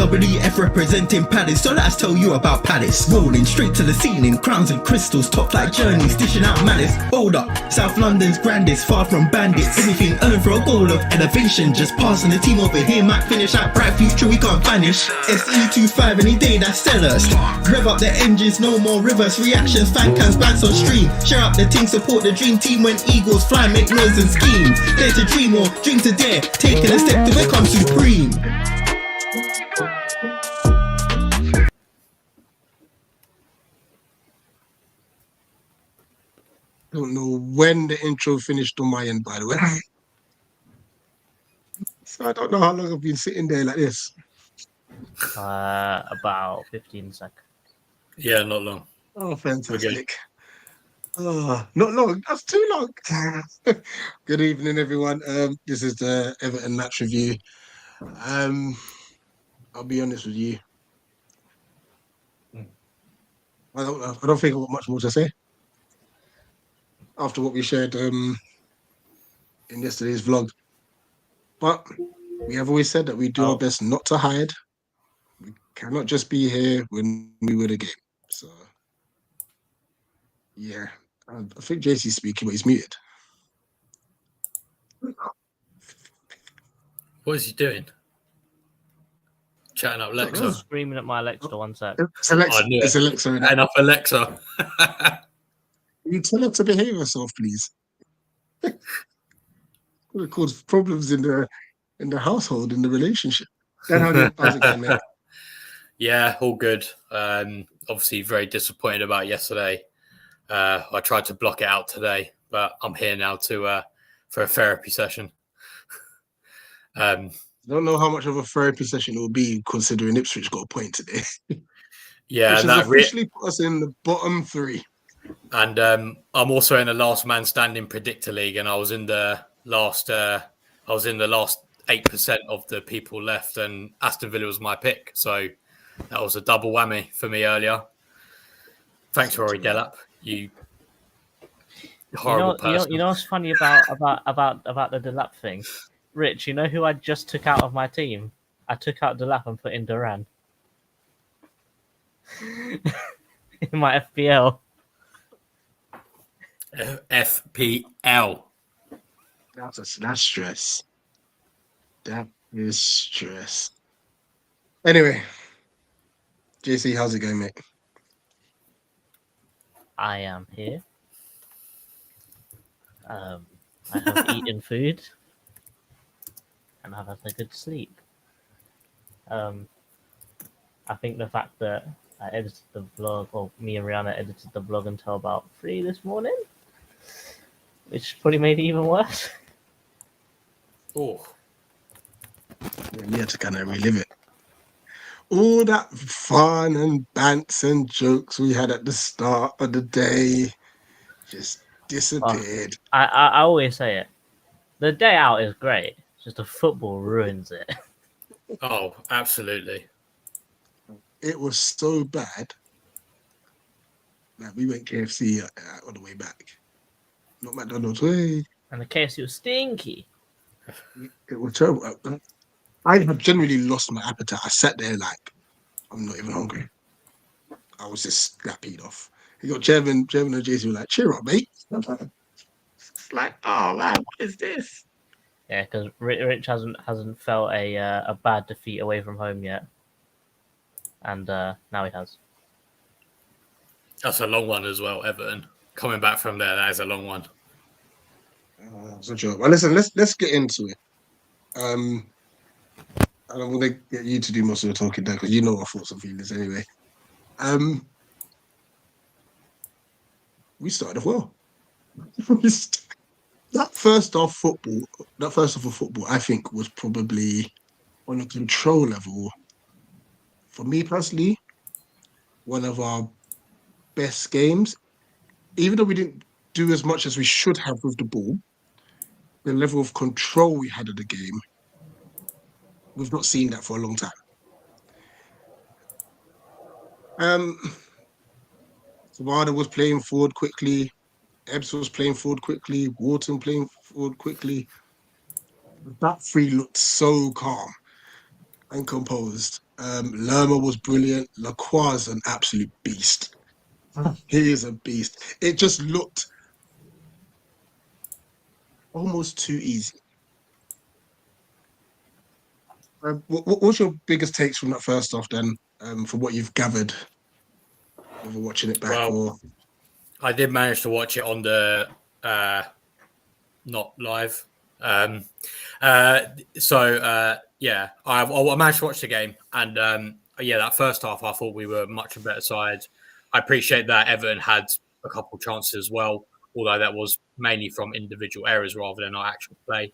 WF representing Palace, so let's tell you about Palace. Rolling straight to the ceiling, crowns and crystals, top like journeys, dishing out malice. Hold up, South London's grandest, far from bandits. Everything earned for a goal of elevation. Just passing the team over here might finish out bright future we can't vanish. SE25 any day that's sellers. Rev up the engines, no more rivers. Reactions, fan cams, bands on stream. Share up the team, support the dream team when eagles fly, make noise and scheme. Dare to dream or dream to dare, taking a step to become supreme. Don't know when the intro finished on my end, by the way. So I don't know how long I've been sitting there like this. About 15 seconds. Yeah, not long. Oh, fantastic. Oh, not long. That's too long. Good evening, everyone. This is the Everton match review. I'll be honest with you. I don't think I've got much more to say after what we shared in yesterday's vlog. But we have always said that we do our best not to hide. We cannot just be here when we win a game. So, yeah. I think JC's speaking, but he's muted. What is he doing? Chatting up Alexa. Screaming at my Alexa, one sec. It's Alexa. I knew It's it. Alexa. Enough Alexa. You tell her to behave herself, please. It causes problems in the household, in the relationship. How's it going, mate? Yeah, all good. Obviously, very disappointed about yesterday. I tried to block it out today, but I'm here now for a therapy session. I don't know how much of a therapy session it will be, considering Ipswich got a point today. Yeah, which and has officially put us in the bottom three. And I'm also in the last man standing predictor league, and I was in the last 8% of the people left, and Aston Villa was my pick, so that was a double whammy for me earlier. Thanks, Rory Delap. You horrible person. You know what's funny about the Delap thing? Rich, you know who I just took out of my team? I took out Delap and put in Duran. In my FPL. FPL. That's stress. That is stress. Anyway, JC, how's it going, mate? I am here. I have eaten food. And I've had a good sleep. I think the fact that I edited the vlog, or me and Rihanna edited the vlog until about 3 this morning, which probably made it even worse. Oh. Yeah, we had to kind of relive it. All that fun and bants and jokes we had at the start of the day just disappeared. I always say it. The day out is great. Just the football ruins it. Oh, absolutely. It was so bad that we went KFC on the way back. Not McDonald's way. And the KFC was stinky. It was terrible. I had generally lost my appetite. I sat there like, I'm not even hungry. I was just that peed off. You got Chairman and JC were like, cheer up, mate. It's like, oh man, what is this? Yeah, because Rich hasn't felt a bad defeat away from home yet, and now he has. That's a long one as well, Everton. Coming back from there, that is a long one. So sure. Well, listen, let's get into it. And I'm gonna get you to do most of the talking there because you know our thoughts and feelings anyway. We started off well. That first half of football, I think, was probably on a control level. For me personally, one of our best games. Even though we didn't do as much as we should have with the ball, the level of control we had of the game, we've not seen that for a long time. Zawada was playing forward quickly. Ebbs was playing forward quickly. Wharton playing forward quickly. That three looked so calm and composed. Lerma was brilliant. Lacroix's an absolute beast. He is a beast. It just looked almost too easy. What's your biggest takes from that first half then, from what you've gathered over watching it back? Well, I did manage to watch it on the not live. I managed to watch the game, and that first half I thought we were much a better side. I appreciate that Everton had a couple of chances as well, although that was mainly from individual errors rather than our actual play.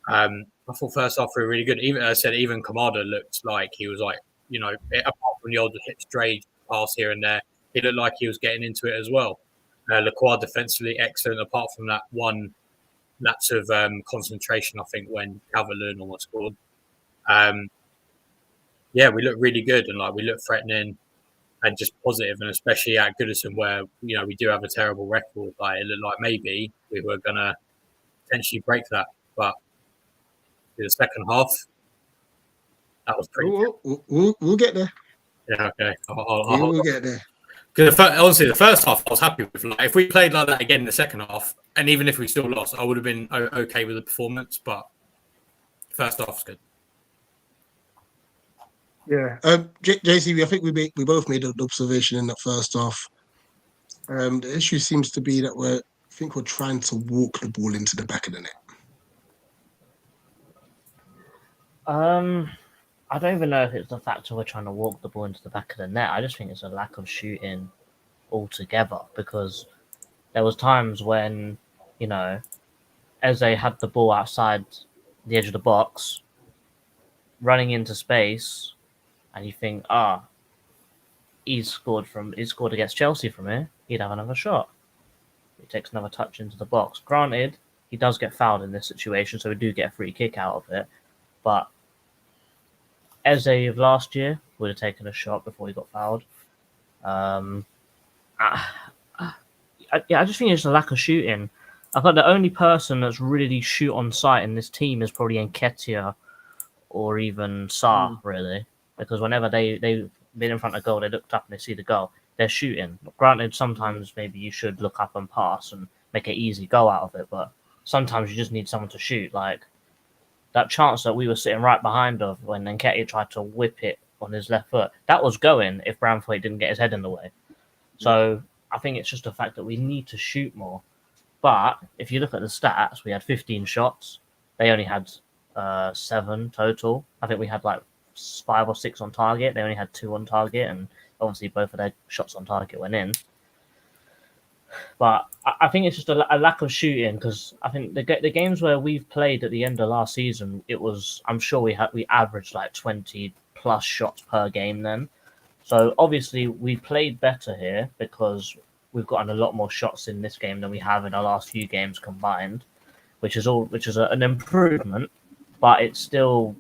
I thought first half we were really good. Even Kamada looked like he was like, apart from the old hit straight pass here and there, he looked like he was getting into it as well. Lacroix defensively excellent, apart from that one lapse of concentration, I think, when Calvert-Lewin almost scored. We looked really good and we looked threatening and just positive, and especially at Goodison where we do have a terrible record. It looked like maybe we were gonna potentially break that, but the second half that was pretty. We'll get there. Yeah, okay. We'll get there. Because honestly, the first half I was happy with. If we played like that again in the second half, and even if we still lost, I would have been okay with the performance. But first half was good. Yeah. JC, I think we both made an observation in that first half. The issue seems to be that we're trying to walk the ball into the back of the net. I don't even know if it's the fact that we're trying to walk the ball into the back of the net. I just think it's a lack of shooting altogether, because there was times when, Eze had the ball outside the edge of the box, running into space, and you think, he scored against Chelsea from here, he'd have another shot. He takes another touch into the box. Granted, he does get fouled in this situation, so we do get a free kick out of it, but Eze of last year would have taken a shot before he got fouled. I just think it's a lack of shooting. I thought the only person that's really shoot on sight in this team is probably Nketiah or even Sarr, really. Because whenever they've been in front of goal, they looked up and they see the goal, they're shooting. Granted, sometimes maybe you should look up and pass and make an easy go out of it, but sometimes you just need someone to shoot. That chance that we were sitting right behind of when Nketiah tried to whip it on his left foot, that was going if Branthwaite didn't get his head in the way. So I think it's just the fact that we need to shoot more. But if you look at the stats, we had 15 shots. They only had 7 total. I think we had 5 or 6 on target. They only had 2 on target, and obviously both of their shots on target went in. But I think it's just a lack of shooting, because I think the games where we've played at the end of last season, I'm sure we averaged 20 plus shots per game then. So obviously we played better here because we've gotten a lot more shots in this game than we have in our last few games combined, which is an improvement, but it's an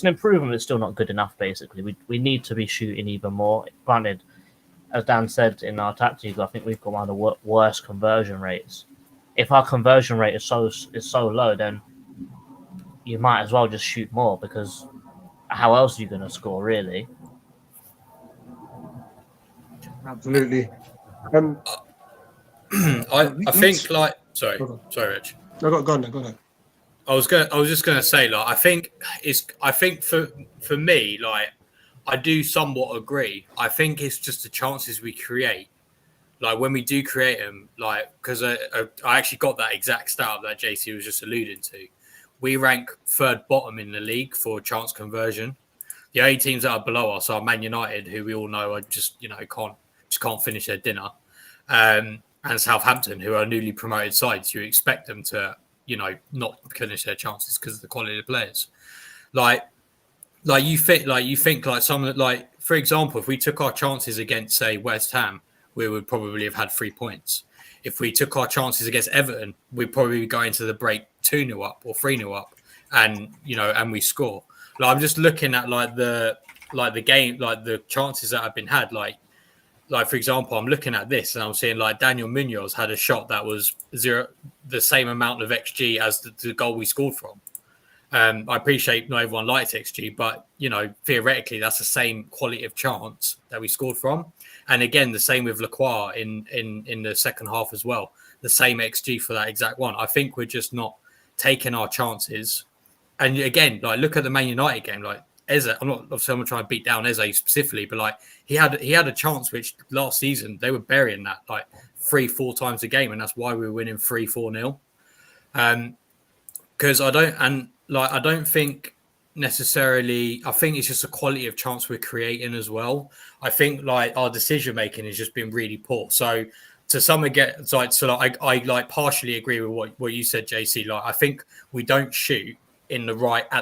improvement. It's still not good enough. Basically, we need to be shooting even more. Granted, as Dan said in our tactics, I think we've got one of the worst conversion rates. If our conversion rate is so low, then you might as well just shoot more, because how else are you going to score, really? Absolutely. I think sorry, Rich. No, go on. I was just gonna say, I think for me, I do somewhat agree. I think it's just the chances we create. When we do create them, because I actually got that exact stat that JC was just alluding to. We rank 3rd bottom in the league for chance conversion. The only teams that are below us are Man United, who we all know are just can't finish their dinner, and Southampton, who are newly promoted sides. You expect them to not finish their chances because of the quality of the players. You think some for example, if we took our chances against, say, West Ham, we would probably have had 3 points. If we took our chances against Everton, we'd probably go into the break 2-0 up or 3-0 up, and and we score. I'm just looking at the game, the chances that have been had. For example, I'm looking at this and I'm seeing Daniel Munoz had a shot that was the same amount of XG as the goal we scored from. I appreciate not everyone likes XG, but theoretically that's the same quality of chance that we scored from. And again, the same with Lacroix in the second half as well. The same XG for that exact one. I think we're just not taking our chances. And again, like look at the Man United game. Like Eze, I'm not trying to beat down Eze specifically, but like he had a chance which last season they were burying that like 3-4 times a game, and that's why we were winning 3-4-0. Because I don't think necessarily. I think it's just a quality of chance we're creating as well. I think like our decision making has just been really poor. So to some extent, I like partially agree with what you said, JC. Like I think we don't shoot at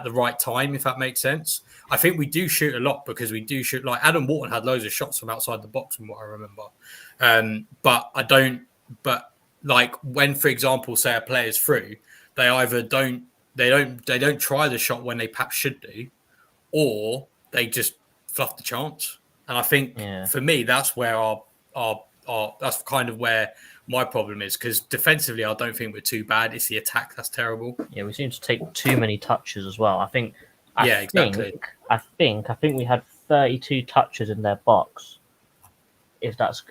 the right time, if that makes sense. I think we do shoot a lot because we do shoot. Like Adam Wharton had loads of shots from outside the box, from what I remember. But I don't. But like when, for example, say a player's through, they either don't try the shot when they perhaps should do, or they just fluff the chance. And I think for me, that's where that's kind of where my problem is, because defensively, I don't think we're too bad. It's the attack that's terrible. Yeah, we seem to take too many touches as well. Exactly. I think we had 32 touches in their box. If that's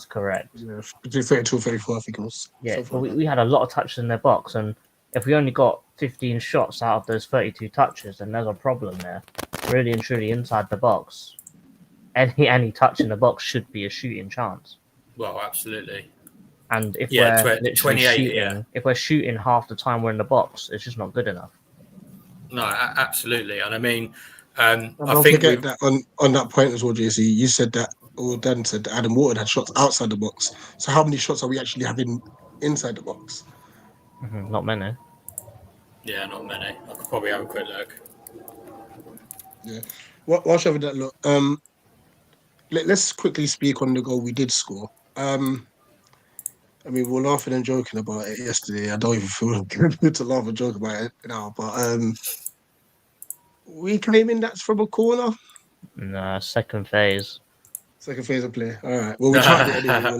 correct. Yeah, between 32 and 34, I think it was. Yeah, but we had a lot of touches in their box, and if we only got 15 shots out of those 32 touches, then there's a problem there. Really and truly inside the box. Any touch in the box should be a shooting chance. Well, absolutely. And if we're 28, shooting, if we're shooting half the time we're in the box, it's just not good enough. No, absolutely. And I mean, I think that on that point as well, JC, you said that, or Dan said that Adam Wharton had shots outside the box. So how many shots are we actually having inside the box? Not many. Yeah, not many. I could probably have a quick look. Yeah. Whilst having that look, let's quickly speak on the goal we did score. I mean, we were laughing and joking about it yesterday. I don't even feel good to laugh and joke about it now, but we claim in that's from a corner. No, second phase. Second phase of play. All right. Well, we tried it anyway.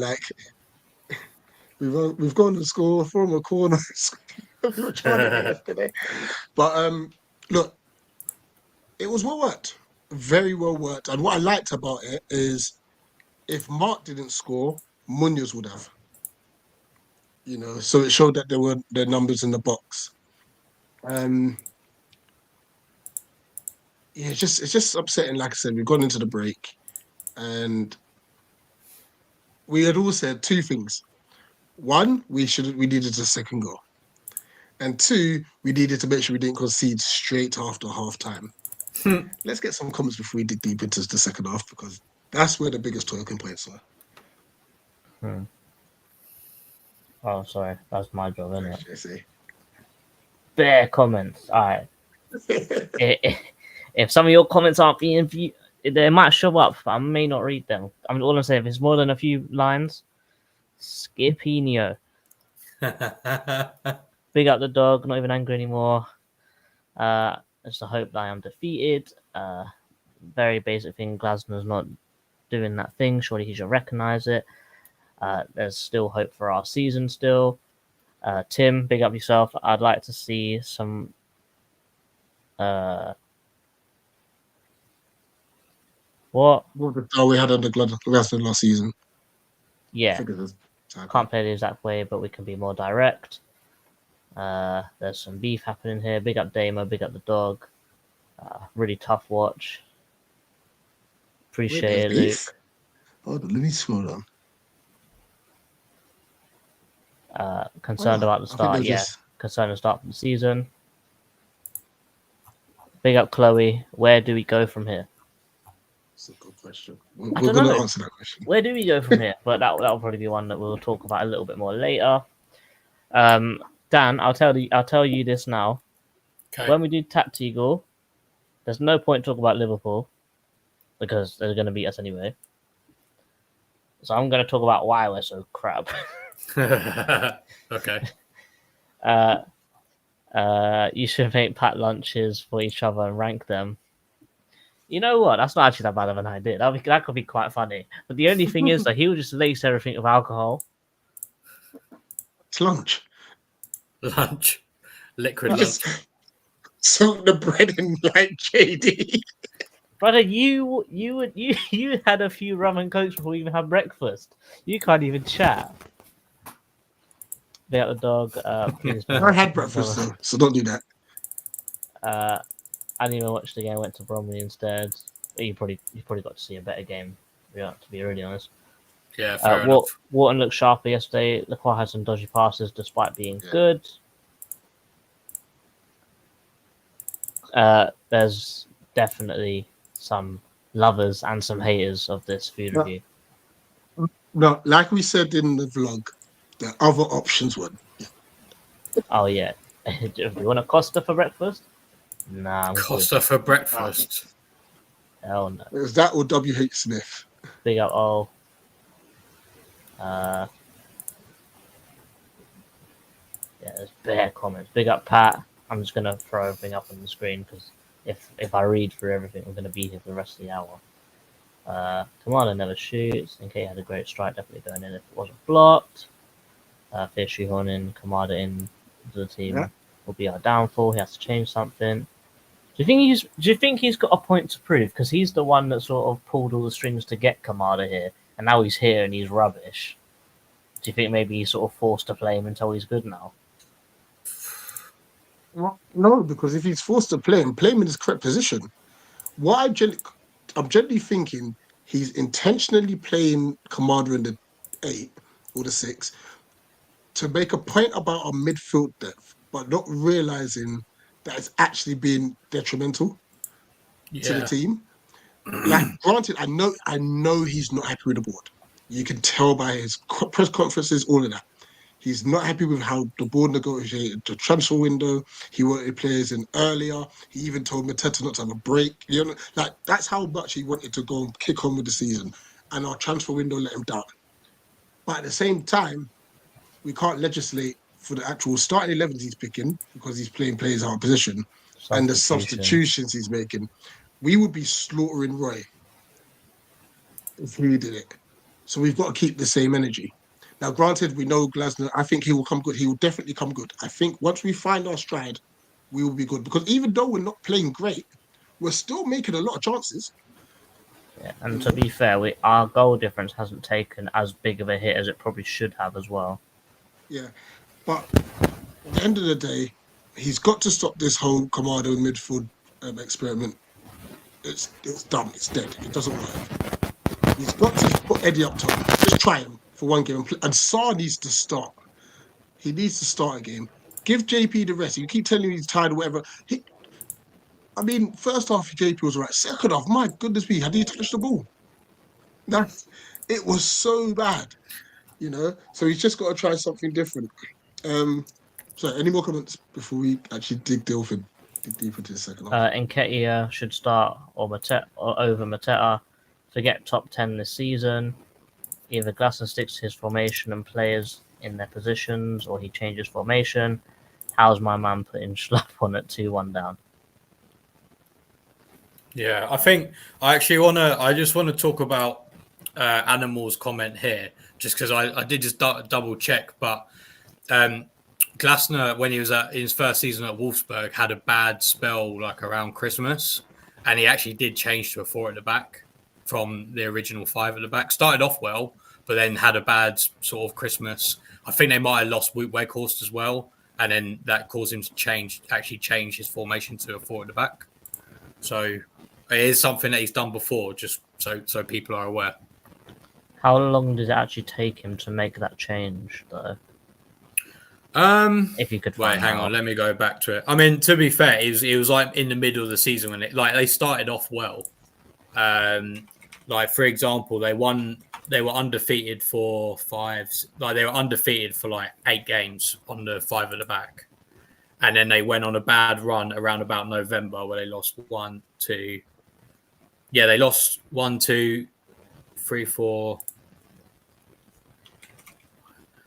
We're like, we've gone to score from a corner. We were trying it yesterday, but look, it was well worked, very well worked. And what I liked about it is, if Mark didn't score, Munoz would have. So it showed that there were the numbers in the box. It's just upsetting. Like I said, we've gone into the break, and we had all said two things. One, we needed a second goal, and two, we needed to make sure we didn't concede straight after half time. Let's get some comments before we dig deep into the second half, because that's where the biggest talking points are. Oh, sorry, that's my job, isn't it? Bare comments. All right. If some of your comments aren't being viewed, they might show up, but I may not read them. I mean, all I'm saying, if it's more than a few lines, Skipinho. Big up the dog, not even angry anymore. Just a hope that I am defeated. Very basic thing, Glasner's not doing that thing. Surely he should recognize it. There's still hope for our season still. Tim, big up yourself. I'd like to see some... What the style we had under Glasner last season? Yeah. Can't play the exact way, but we can be more direct. There's some beef happening here. Big up Damo, big up the dog. Really tough watch. Appreciate it, Luke. Hold on, let me scroll down. Concerned about the start, concerned the start of the season. Big up Chloe. Where do we go from here? That's a good question. We're going to answer that question. Where do we go from here? But that'll probably be one that we'll talk about a little bit more later. Dan, I'll tell you this now. Okay. When we do Tactical, there's no point talking about Liverpool because they're going to beat us anyway. So I'm going to talk about why we're so crap. Okay. You should make packed lunches for each other and rank them. You know what? That's not actually that bad of an idea. That could be quite funny. But the only thing is that he'll just lace everything with alcohol. It's lunch. Liquid lunch. soak the bread in like JD. Brother, you had a few rum and cokes before you even had breakfast. You can't even chat. They got the dog. Please don't I watch had it. breakfast though, so don't do that. I didn't even watch the game. I went to Bromley instead. You probably got to see a better game. Yeah, to be really honest. Yeah, fair enough. Wharton looked sharper yesterday. Lacroix had some dodgy passes despite being good. There's definitely some lovers and some haters of this food review. No, like we said in the vlog, the other options were. Oh yeah, do you want a Costa for breakfast? Nah, I'm Costa for breakfast. Hell no. It was that or WH Smith. Big up all. Yeah, there's bare comments. Big up Pat. I'm just gonna throw everything up on the screen because if I read through everything, we're gonna be here for the rest of the hour. Commander never shoots. NK had a great strike, definitely going in if it wasn't blocked. Fish shoehorning Kamada in the team will be our downfall. He has to change something. Do you think he's got a point to prove? Because he's the one that sort of pulled all the strings to get Kamada here, and now he's here and he's rubbish. Do you think maybe he's sort of forced to play him until he's good now? Well, no, because if he's forced to play him in his correct position. What I'm generally thinking he's intentionally playing Commander in the 8 or the 6 to make a point about our midfield depth, but not realizing that it's actually being detrimental to the team. Like, granted, I know he's not happy with the board. You can tell by his press conferences, all of that. He's not happy with how the board negotiated the transfer window. He wanted players in earlier. He even told Mateta not to have a break. You know, like that's how much he wanted to go and kick on with the season. And our transfer window let him down. But at the same time, we can't legislate for the actual starting 11s he's picking because he's playing players out of position and the substitutions he's making. We would be slaughtering Roy if he did it. So we've got to keep the same energy. Now, granted, we know Glasner. I think he will come good. He will definitely come good. I think once we find our stride, we will be good. Because even though we're not playing great, we're still making a lot of chances. Yeah, and to be fair, our goal difference hasn't taken as big of a hit as it probably should have as well. Yeah, but at the end of the day, he's got to stop this whole Commando midfield experiment. It's done. It's dead. It doesn't work. He's got to put Eddie up top. Just try him for one game. And Sarr needs to start. He needs to start a game. Give JP the rest. You keep telling him he's tired or whatever. First half, JP was right. Second half, my goodness me, had he touched the ball? It was so bad, you know? So he's just got to try something different. So any more comments before we actually dig deeper into the second half? Nketiah should start or over Mateta to get top 10 this season. Either Glasner sticks to his formation and players in their positions, or he changes formation. How's my man putting Schlapp on at 2-1 down? Yeah, I think I just want to talk about Animal's comment here, just because I did just double check, but Glasner, when he was in his first season at Wolfsburg, had a bad spell like around Christmas, and he actually did change to a 4 at the back from the original 5 at the back. Started off well, but then had a bad sort of Christmas. I think they might have lost Weghorst as well, and then that caused him to change his formation to a 4 at the back. So it is something that he's done before, just so people are aware. How long did it actually take him to make that change, though? If you could wait, hang on, let me go back to it. I mean, to be fair, it was like in the middle of the season when they started off well. Like for example, they were undefeated for 5. Like they were undefeated for like 8 games on the 5 at the back, and then they went on a bad run around about November where they lost 1, 2. Yeah, they lost 1, 2, 3, 4.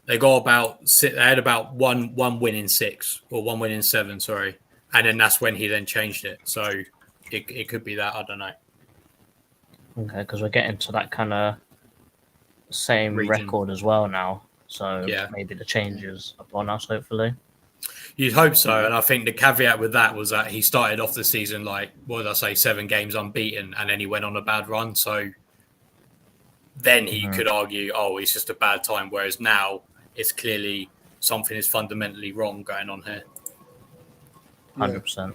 They had about one win in 6 or 1 win in 7, sorry, and then that's when he then changed it. So it could be that, I don't know. Okay, because we're getting to that kind of same region record as well now. So yeah, maybe the changes upon us, hopefully. You'd hope so, and I think the caveat with that was that he started off the season like, what did I say, 7 games unbeaten, and then he went on a bad run. So then he could argue, oh, it's just a bad time. Whereas now it's clearly something is fundamentally wrong going on here. 100%.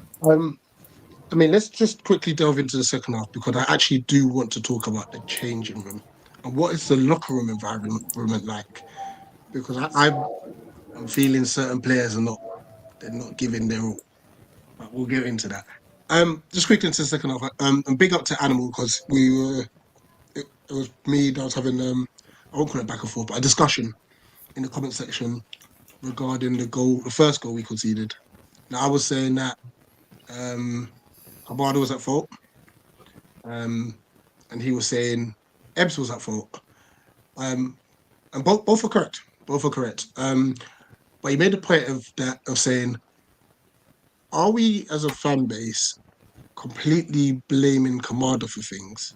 I mean, let's just quickly delve into the second half because I actually do want to talk about the changing room and what is the locker room environment like. Because I'm feeling certain players they're not giving their all. But we'll get into that. Just quickly into the second half. And big up to Animal because it was me that was having I won't call it back and forth, but a discussion in the comment section regarding the first goal we conceded. Now I was saying that Abada was at fault, and he was saying Ebbs was at fault, and both are correct. Both are correct. But he made a point of saying, are we as a fan base completely blaming Kamada for things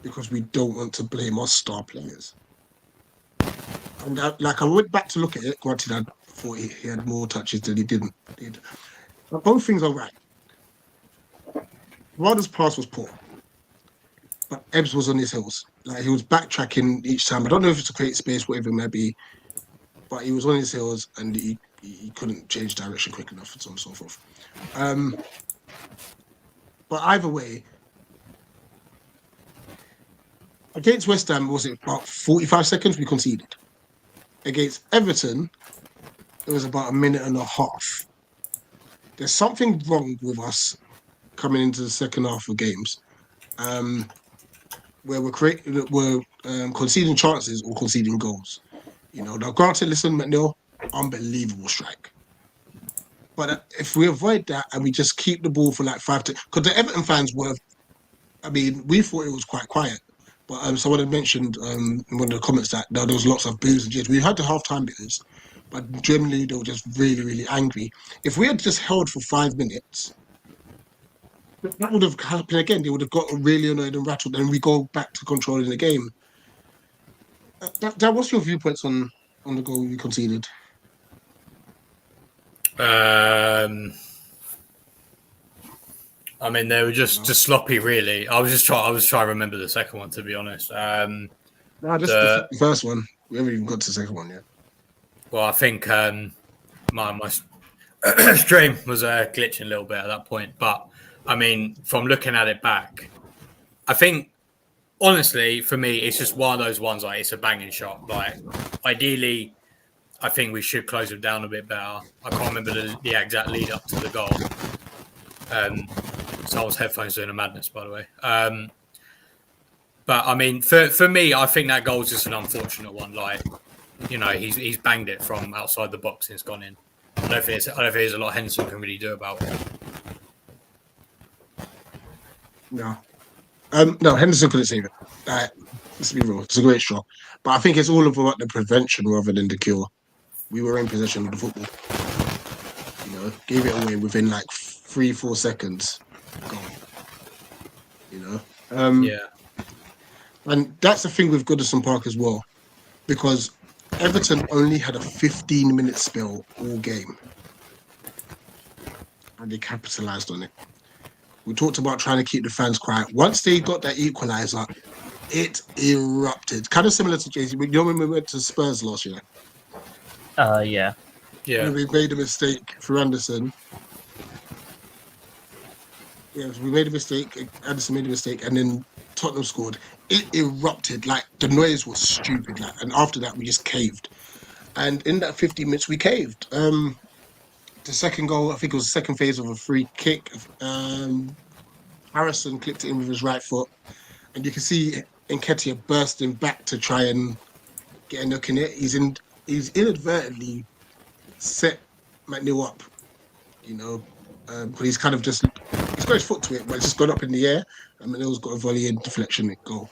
because we don't want to blame our star players? And I went back to look at it. Granted, I thought he had more touches than he didn't. But both things are right. Kamada's pass was poor, but Ebbs was on his heels. Like he was backtracking each time. I don't know if it's to create space, whatever it may be, but he was on his heels and he couldn't change direction quick enough and so on and so forth. But either way, against West Ham, was it about 45 seconds we conceded? Against Everton, it was about a minute and a half. There's something wrong with us coming into the second half of games, where we're conceding chances or conceding goals. You know, now granted, listen, McNeil, unbelievable strike. But if we avoid that and we just keep the ball for like 5 to... Because the Everton fans were... I mean, we thought it was quite quiet. But someone had mentioned in one of the comments that there was lots of boos and jeers. We had the half-time boos, but generally they were just really, really angry. If we had just held for 5 minutes, that would have happened again. They would have got really annoyed and rattled, and we go back to controlling the game. What's your viewpoints on the goal we conceded? I mean, they were just sloppy, really. I was trying to remember the second one, to be honest. No, just the first one. We haven't even got to the second one yet. Well, I think my stream was glitching a little bit at that point. But, I mean, from looking at it back, I think, honestly, for me, it's just one of those ones, like, it's a banging shot. Like, ideally, I think we should close them down a bit better. I can't remember the exact lead up to the goal. Someone's headphones doing a madness, by the way. But I mean, for me, I think that goal is just an unfortunate one. Like, you know, he's banged it from outside the box and it's gone in. I don't think there's a lot Henderson can really do about it. No, Henderson couldn't save it. Let's be real, it's a great shot, but I think it's all about the prevention rather than the cure. We were in possession of the football. You know, gave it away within like 3-4 seconds. Gone. You know. Yeah. And that's the thing with Goodison Park as well, because Everton only had a 15-minute spell all game, and they capitalised on it. We talked about trying to keep the fans quiet. Once they got that equaliser, it erupted. Kind of similar to Jay-Z. You know when we went to Spurs last year? Yeah. When we made a mistake for Anderson. Yeah, we made a mistake. Anderson made a mistake, and then Tottenham scored. It erupted. Like, the noise was stupid. Like, and after that, we just caved. And in that 15 minutes, we caved. The second goal, I think it was the second phase of a free kick. Harrison clipped it in with his right foot, and you can see Nketiah bursting back to try and get a look in it. He's inadvertently set McNeil up, you know, but he's kind of he's got his foot to it, but it's just gone up in the air, and McNeil's got a volley and deflection goal.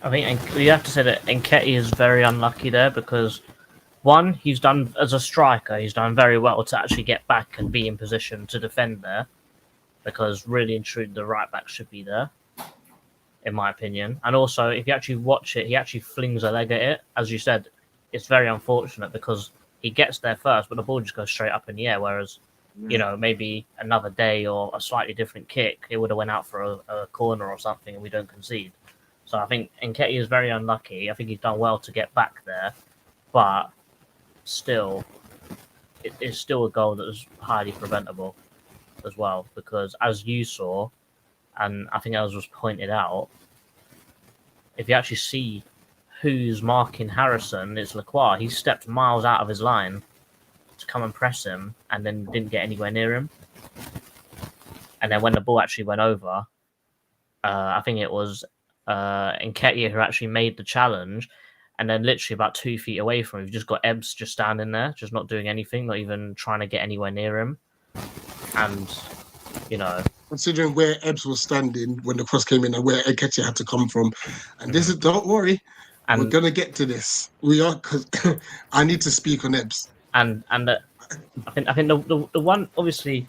I think you have to say that Nketiah is very unlucky there because, one, he's done as a striker, he's done very well to actually get back and be in position to defend there, because really and truly the right back should be there, in my opinion. And also, if you actually watch it, he actually flings a leg at it. As you said, it's very unfortunate because he gets there first, but the ball just goes straight up in the air. Whereas, you know, maybe another day or a slightly different kick, it would have went out for a corner or something, and we don't concede. So I think Nketiah is very unlucky. I think he's done well to get back there, but still, it is still a goal that was highly preventable as well, because as you saw, and I think as was pointed out, if you actually see who's marking Harrison, it's Lacroix. He stepped miles out of his line to come and press him, and then didn't get anywhere near him. And then when the ball actually went over, I think it was Nketiah who actually made the challenge, and then literally about 2 feet away from him, you've just got Ebbs just standing there, just not doing anything, not even trying to get anywhere near him. And, you know, considering where Ebbs was standing when the cross came in and where Nketiah had to come from, and this is, don't worry, we're gonna get to this. We are, because I need to speak on Ebbs. And I think the one, obviously,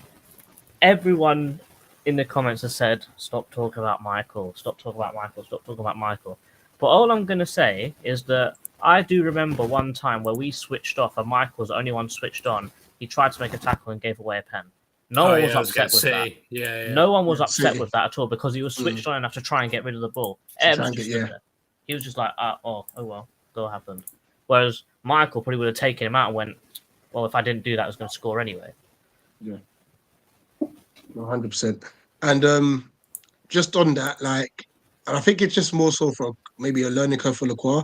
everyone in the comments has said, stop talking about Michael, stop talking about Michael, stop talking about Michael. But all I'm going to say is that I do remember one time where we switched off and Michael was the only one switched on. He tried to make a tackle and gave away a pen. No one was upset with that. Yeah. No one was upset with that at all, because he was switched on enough to try and get rid of the ball. He was just like, oh well, go what happened. Whereas Michael probably would have taken him out and went, well, if I didn't do that, I was going to score anyway. Yeah. 100%. And just on that, like, and I think it's just more so for maybe a learning curve for Lacroix.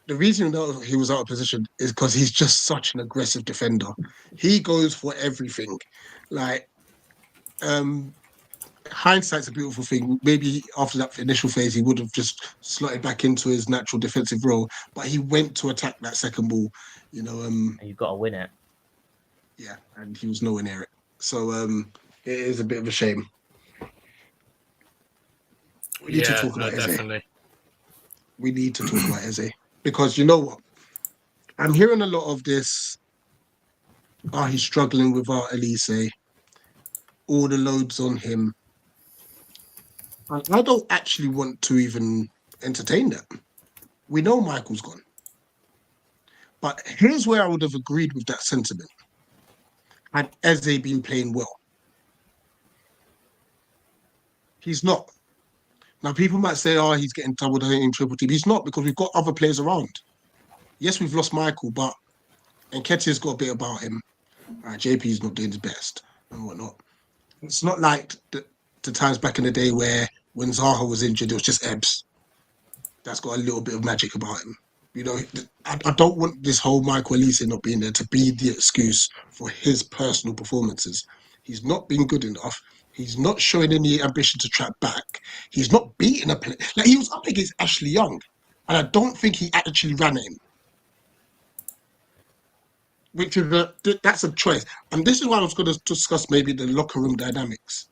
The reason that he was out of position is because he's just such an aggressive defender. He goes for everything. Like, hindsight's a beautiful thing. Maybe after that initial phase, he would have just slotted back into his natural defensive role, but he went to attack that second ball. You know, and you've got to win it. Yeah, and he was nowhere near it. So it is a bit of a shame. We need to talk about Eze. Definitely. We need to talk about Eze, because you know what? I'm hearing a lot of this. He's struggling without Elise. All the loads on him. I don't actually want to even entertain that. We know Michael's gone. But here's where I would have agreed with that sentiment. Had Eze been playing well. He's not. Now, people might say, he's getting double in triple team. He's not, because we've got other players around. Yes, we've lost Michael, but Nketiah's got a bit about him. JP's not doing his best and whatnot. It's not like the times back in the day where when Zaha was injured, it was just Ebbs. That's got a little bit of magic about him. You know, I don't want this whole Michael Elise not being there to be the excuse for his personal performances. He's not been good enough. He's not showing any ambition to track back. He's not beating a player. Like, he was up against Ashley Young, and I don't think he actually ran at him. Which is that's a choice. And this is why I was going to discuss maybe the locker room dynamics.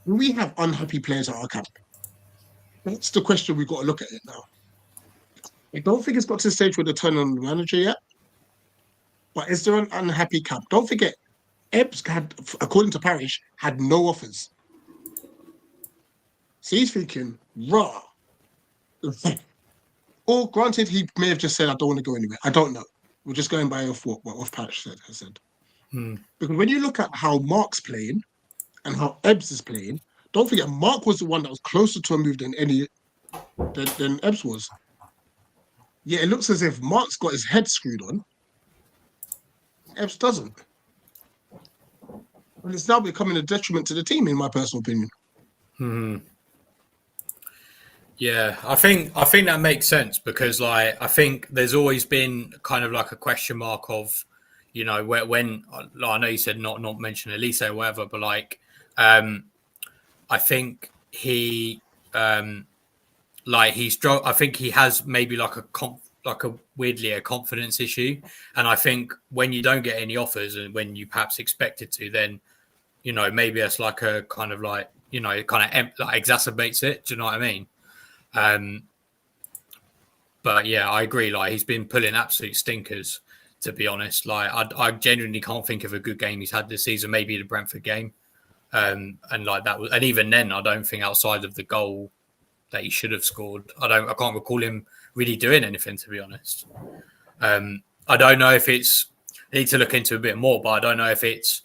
We have unhappy players at our camp. That's the question we've got to look at it now. I don't think it's got to the stage where they're turning on the manager yet. But is there an unhappy camp? Don't forget, Ebbs had, according to Parrish, had no offers. So he's thinking, raw. Or granted, he may have just said, I don't want to go anywhere. I don't know. We're just going by off what Parrish has said. Because when you look at how Mark's playing and how Ebbs is playing, don't forget, Mark was the one that was closer to a move than Ebbs was. Yeah, it looks as if Mark's got his head screwed on. Ebbs doesn't. And it's now becoming a detriment to the team, in my personal opinion. Yeah, I think that makes sense, because like I think there's always been kind of like a question mark of, you know, when like, I know you said not mention Elise or whatever, but like I think he I think he has maybe like a weirdly a confidence issue, and I think when you don't get any offers and when you perhaps expected to, then you know maybe that's like a kind of like, you know, it kind of like exacerbates it. Do you know what I mean? But yeah, I agree. Like, he's been pulling absolute stinkers, to be honest. Like, I genuinely can't think of a good game he's had this season. Maybe the Brentford game, and like that was, and even then, I don't think outside of the goal that he should have scored, I can't recall him really doing anything, to be honest. I don't know if it's. I need to look into a bit more, but I don't know if it's.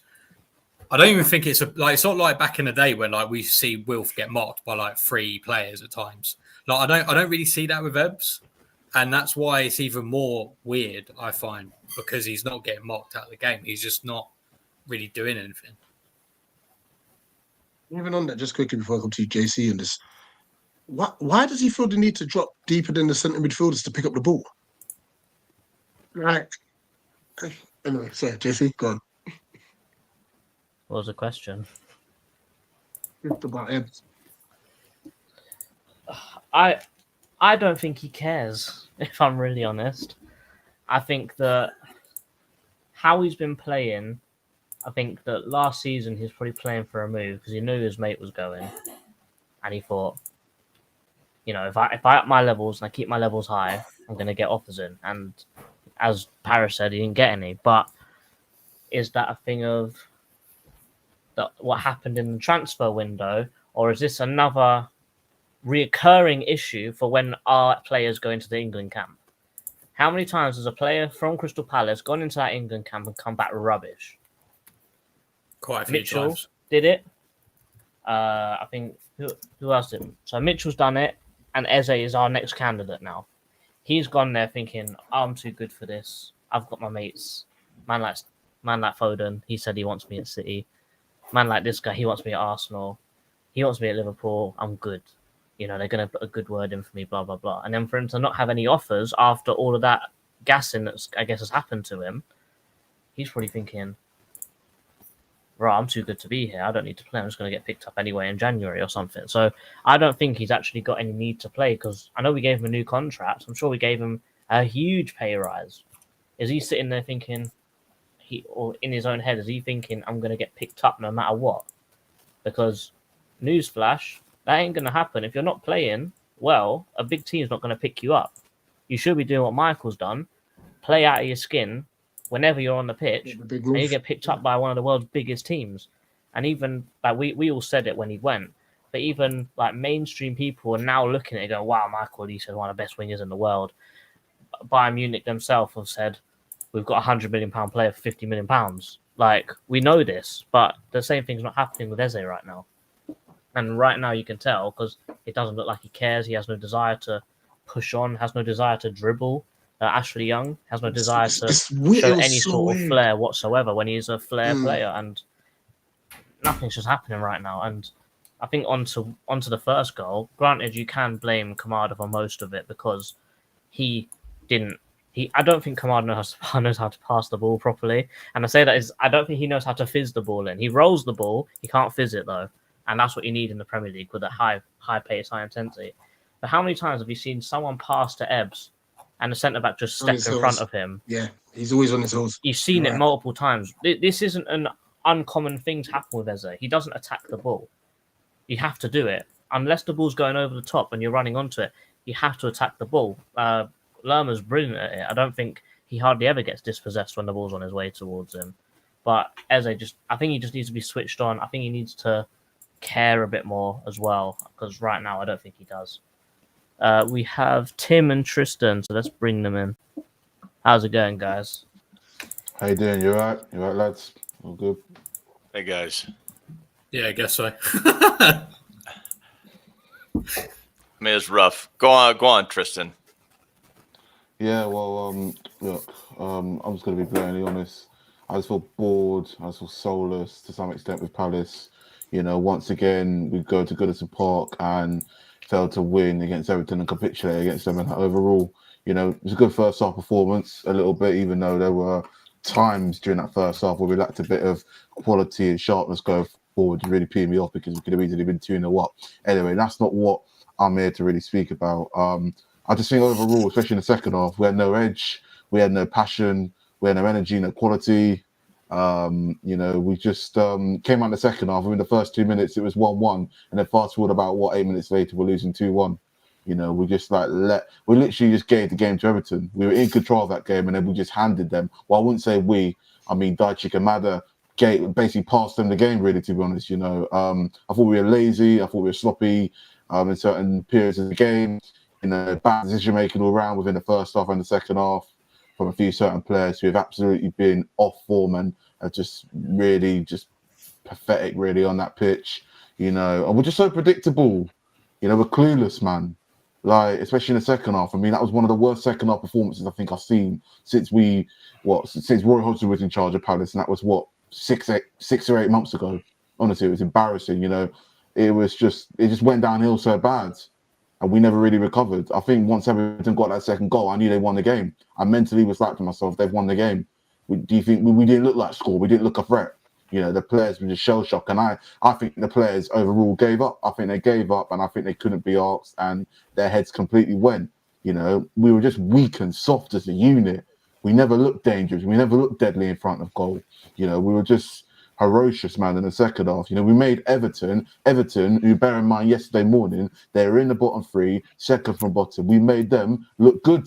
I don't even think it's it's not like back in the day when like we see Wilf get marked by like 3 players at times. Like I don't really see that with Ebbs, and that's why it's even more weird. I find because he's not getting marked out of the game. He's just not really doing anything. Even on that, just quickly before I come to you, JC, and this, why does he feel the need to drop deeper than the centre midfielders to pick up the ball? Like, anyway, sorry, JC, go on. What was the question? It's about Ebbs. I don't think he cares, if I'm really honest. I think that how he's been playing, I think that last season he was probably playing for a move because he knew his mate was going, and he thought, you know, if I up my levels and I keep my levels high, I'm going to get offers in. And as Paris said, he didn't get any. But is that a thing of what happened in the transfer window, or is this another reoccurring issue for when our players go into the England camp? How many times has a player from Crystal Palace gone into that England camp and come back rubbish? Quite a few Mitchell times. did it. I think who else did it? So Mitchell's done it, and Eze is our next candidate now. He's gone there thinking, I'm too good for this. I've got my mates. Man like Foden, he said he wants me at City. Man like this guy, he wants me at Arsenal. He wants me at Liverpool. I'm good. You know, they're going to put a good word in for me, blah, blah, blah. And then for him to not have any offers after all of that gassing that I guess has happened to him, he's probably thinking, right, I'm too good to be here. I don't need to play. I'm just going to get picked up anyway in January or something. So I don't think he's actually got any need to play because I know we gave him a new contract. I'm sure we gave him a huge pay rise. Is he sitting there thinking, or in his own head, is he thinking, I'm going to get picked up no matter what? Because, newsflash, that ain't going to happen. If you're not playing well, a big team's not going to pick you up. You should be doing what Michael's done. Play out of your skin whenever you're on the pitch, and you get picked up by one of the world's biggest teams. And even, like we all said it when he went, but even like mainstream people are now looking at it and going, wow, Michael Lee's one of the best wingers in the world. Bayern Munich themselves have said, we've got a £100 million player for £50 million. Like, we know this, but the same thing's not happening with Eze right now. And right now you can tell because it doesn't look like he cares. He has no desire to push on, has no desire to dribble. Ashley Young has no desire to show any sort of flair whatsoever when he's a flair player, and nothing's just happening right now. And I think onto the first goal, granted, you can blame Kamada for most of it because he didn't. I don't think Kamada knows how to pass the ball properly, and I say that is I don't think he knows how to fizz the ball in. He rolls the ball, he can't fizz it though, and that's what you need in the Premier League with a high pace, high intensity. But how many times have you seen someone pass to Ebbs and the centre-back just step in front of him? Yeah, he's always on his heels. You've seen it multiple times. This isn't an uncommon thing to happen with Eze. He doesn't attack the ball. You have to do it. Unless the ball's going over the top and you're running onto it, you have to attack the ball. Lerma's brilliant at it. I don't think he hardly ever gets dispossessed when the ball's on his way towards him. But Eze I think he just needs to be switched on. I think he needs to care a bit more as well, because right now I don't think he does. We have Tim and Tristan, so let's bring them in. How's it going, guys? How you doing? You alright? You alright, lads? All good? Hey, guys. Yeah, I guess so. I mean, it's rough. Go on, Tristan. Yeah, well, look, I'm just going to be blatantly honest. I just feel bored. I just feel soulless to some extent with Palace. You know, once again, we go to Goodison Park and failed to win against Everton and capitulate against them. And overall, you know, it was a good first half performance, a little bit, even though there were times during that first half where we lacked a bit of quality and sharpness going forward. It really peed me off because we could have easily been 2-0 up. Anyway, that's not what I'm here to really speak about. I just think overall, especially in the second half, we had no edge, we had no passion, we had no energy, no quality. You know, we just came out in the second half. In the first 2 minutes, it was 1-1, and then fast forward about 8 minutes later, we're losing 2-1. You know, we just we literally just gave the game to Everton. We were in control of that game, and then we just handed them. Well, I wouldn't say we. I mean, Daichi Kamada basically passed them the game, really, to be honest. You know, I thought we were lazy. I thought we were sloppy in certain periods of the game. You know, bad decision making all around within the first half and the second half. from a few certain players who have absolutely been off form and are just really just pathetic, really, on that pitch. And we're just so predictable. We're clueless, man. Like, especially in the second half. I mean, that was one of the worst second half performances I think I've seen since Roy Hodgson was in charge of Palace, and that was 6 or 8 months ago. Honestly, it was embarrassing. It just went downhill so bad, and we never really recovered. I think once Everton got that second goal, I knew they won the game. I mentally was like to myself, they've won the game. Do you think we didn't look like score? We didn't look a threat. The players were just shell shocked, and I think the players overall gave up. I think they gave up, and I think they couldn't be asked, and their heads completely went. We were just weak and soft as a unit. We never looked dangerous. We never looked deadly in front of goal. We were just ferocious, man, in the second half. We made Everton, who, bear in mind, yesterday morning, they were in the bottom three, second from bottom. We made them look good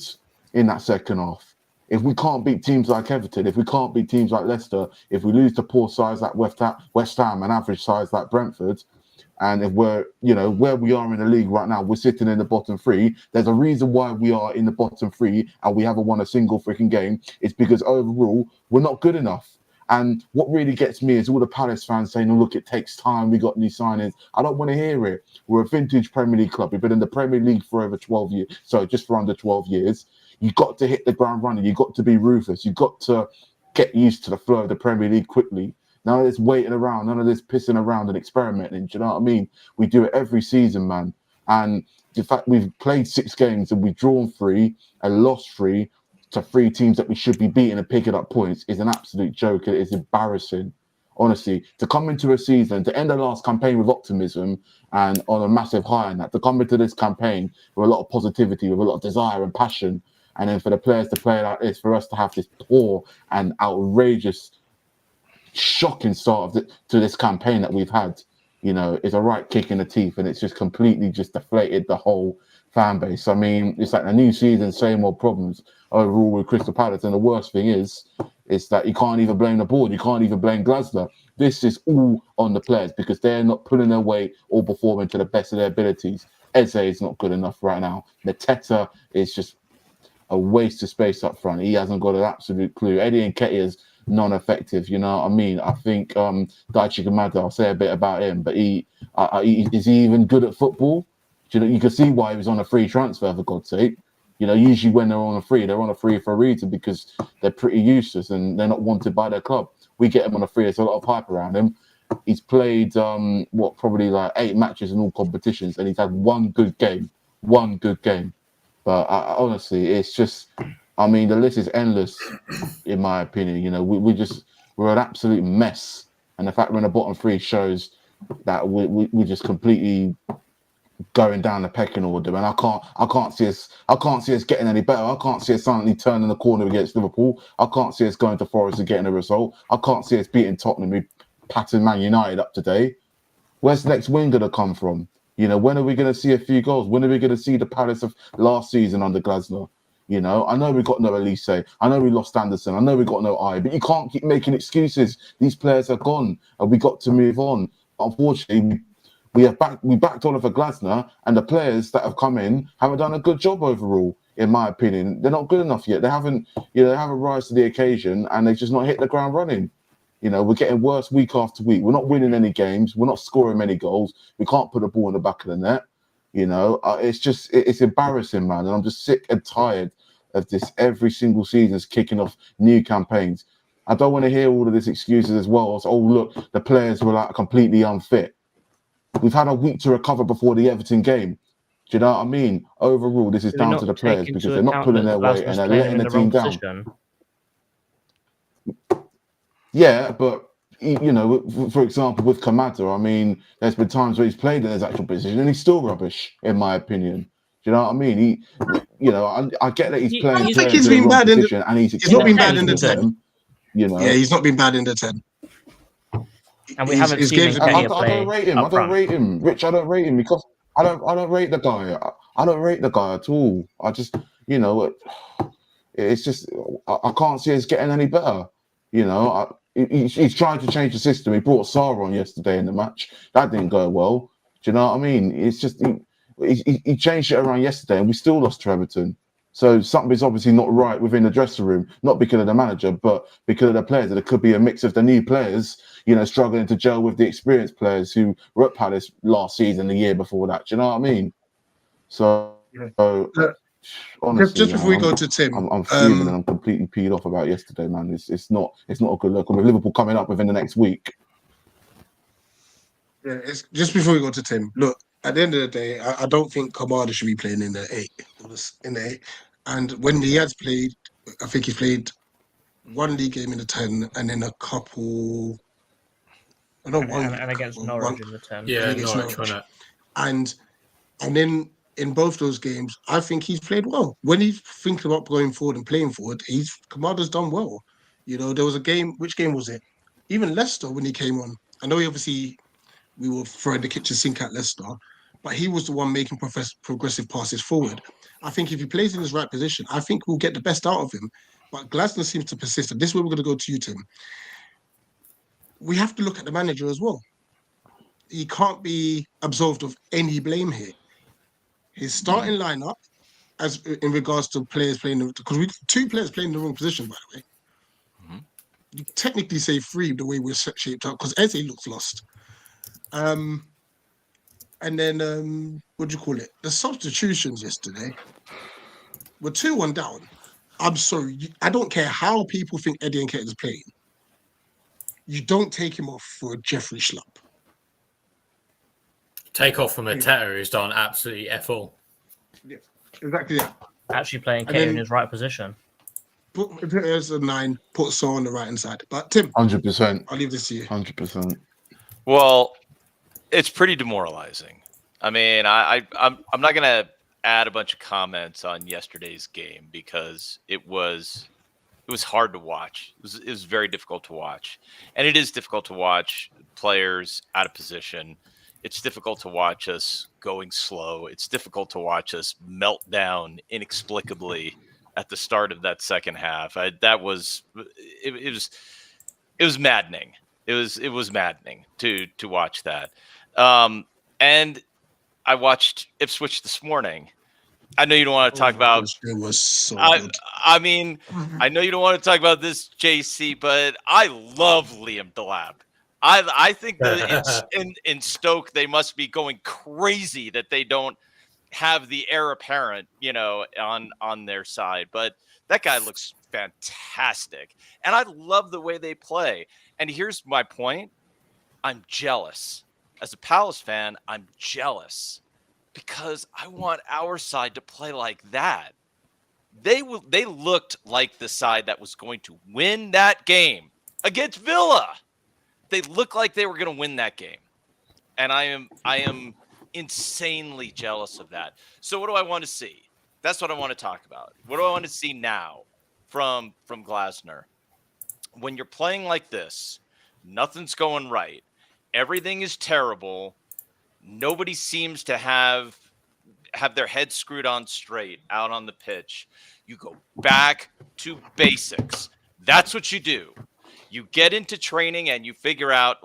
in that second half. If we can't beat teams like Everton, if we can't beat teams like Leicester, if we lose to poor sides like West Ham and average sides like Brentford, and if we're, where we are in the league right now, we're sitting in the bottom three. There's a reason why we are in the bottom three and we haven't won a single freaking game. It's because overall, we're not good enough. And what really gets me is all the Palace fans saying, oh, look, it takes time. We got new signings. I don't want to hear it. We're a vintage Premier League club. We've been in the Premier League for over 12 years. So just for under 12 years. You got to hit the ground running. You got to be ruthless. You got to get used to the flow of the Premier League quickly. None of this waiting around. None of this pissing around and experimenting. Do you know what I mean? We do it every season, man. And the fact we've played 6 games and we've drawn 3 and lost 3 to 3 teams that we should be beating and picking up points is an absolute joke. It is embarrassing. Honestly, to come into a season, to end the last campaign with optimism and on a massive high, and that to come into this campaign with a lot of positivity, with a lot of desire and passion, and then for the players to play like this, for us to have this poor and outrageous, shocking start to this campaign that we've had, is a right kick in the teeth, and it's just completely just deflated the whole fan base. I mean, it's like a new season, same old problems overall with Crystal Palace, and the worst thing is that you can't even blame the board, you can't even blame Glasner. This is all on the players because they're not pulling their weight or performing to the best of their abilities. Eze is not good enough right now. Mateta is just a waste of space up front. He hasn't got an absolute clue. Eddie Nketiah's non-effective, you know what I mean? I think Daichi Kamada, I'll say a bit about him, but is he even good at football? You can see why he was on a free transfer, for God's sake. Usually when they're on a free for a reason because they're pretty useless and they're not wanted by their club. We get him on a free, there's a lot of hype around him. He's played, probably like 8 matches in all competitions, and he's had one good game. But honestly, it's just, I mean, the list is endless, in my opinion. We're an absolute mess. And the fact we're in the bottom 3 shows that we just completely going down the pecking order. And I can't see us getting any better. I can't see us suddenly turning the corner against Liverpool. I can't see us going to Forest and getting a result. I can't see us beating Tottenham, who patting Man United up today. Where's the next win going to come from? When are we going to see a few goals? When are we going to see the Palace of last season under Glasner? I know we got no Elise. I know we lost Anderson. I know we got no but you can't keep making excuses. These players are gone, and we got to move on. Unfortunately, we backed Oliver Glasner, and the players that have come in haven't done a good job overall. In my opinion, they're not good enough yet. They haven't rise to the occasion, and they've just not hit the ground running. We're getting worse week after week. We're not winning any games. We're not scoring many goals. We can't put a ball in the back of the net. It's embarrassing, man. And I'm just sick and tired of this. Every single season's kicking off new campaigns. I don't want to hear all of these excuses as well. So, look, the players were like completely unfit. We've had a week to recover before the Everton game. Do you know what I mean? Overall, this is down to the players because they're not pulling their weight and they're letting the team down. Yeah, but for example, with Kamada, I mean, there's been times where he's played in his actual position and he's still rubbish, in my opinion. Do you know what I mean? I get that he's playing. I think he's been bad in the, and he's not been bad in the 10. Yeah, he's not been bad in the 10. And we haven't seen him. I don't rate him. I don't rate him, Rich. I don't rate him because I don't rate the guy. I don't rate the guy at all. I just, it's just I can't see us getting any better. He's trying to change the system. He brought Sarr on yesterday in the match. That didn't go well. Do you know what I mean? It's just he changed it around yesterday, and we still lost to Everton. So something's obviously not right within the dressing room, not because of the manager, but because of the players. And it could be a mix of the new players, struggling to gel with the experienced players who were at Palace last season, the year before that. Do you know what I mean? So, honestly, just before we go to Tim, I'm fuming and I'm completely peed off about yesterday, man. It's not a good look. And with Liverpool coming up within the next week. Yeah, it's just before we go to Tim. Look, at the end of the day, I don't think Kamada should be playing in the 8. In the 8, and when he has played, I think he played one league game in the 10, and then a couple. I know one and against Norwich in the 10. Yeah, against Norwich. And then in both those games, I think he's played well. When he's thinking about going forward and playing forward, Kamada's done well. There was a game. Which game was it? Even Leicester when he came on. I know we were throwing the kitchen sink at Leicester, but he was the one making progressive passes forward. I think if he plays in his right position, I think we'll get the best out of him. But Glasner seems to persist, and this is where we're going to go to you, Tim. We have to look at the manager as well. He can't be absolved of any blame here. His starting lineup, as in regards to players playing, because we 2 players playing in the wrong position, by the way. Mm-hmm. You technically say 3 the way we're shaped up, because Eze looks lost. And then what do you call it? The substitutions yesterday were 2-1 down. I'm sorry, I don't care how people think Eddie Nketiah is playing. You don't take him off for a Jeffrey Schlupp. Take off from Mateta, who's done absolutely F all. Yeah, exactly. Yeah. Actually playing Nketiah in his right position. Put Mateta as a 9, put Saul on the right hand side. But Tim, 100%. I'll leave this to you. 100%. Well, it's pretty demoralizing. I mean, I'm not gonna add a bunch of comments on yesterday's game because it was hard to watch. It was very difficult to watch, and it is difficult to watch players out of position. It's difficult to watch us going slow. It's difficult to watch us melt down inexplicably at the start of that second half. It was maddening. It was maddening to watch that. And I watched Ipswich this morning. I know you don't want to talk about. It was so good. I mean, I know you don't want to talk about this, JC, but I love Liam Delap. I think that in Stoke they must be going crazy that they don't have the heir apparent, on their side. But that guy looks fantastic, and I love the way they play. And here's my point: I'm jealous. As a Palace fan, I'm jealous because I want our side to play like that. They looked like the side that was going to win that game against Villa. They looked like they were going to win that game. And I am insanely jealous of that. So what do I want to see? That's what I want to talk about. What do I want to see now from Glasner? When you're playing like this, nothing's going right. Everything is terrible. Nobody seems to have their head screwed on straight out on the pitch. You go back to basics. That's what you do. You get into training and you figure out,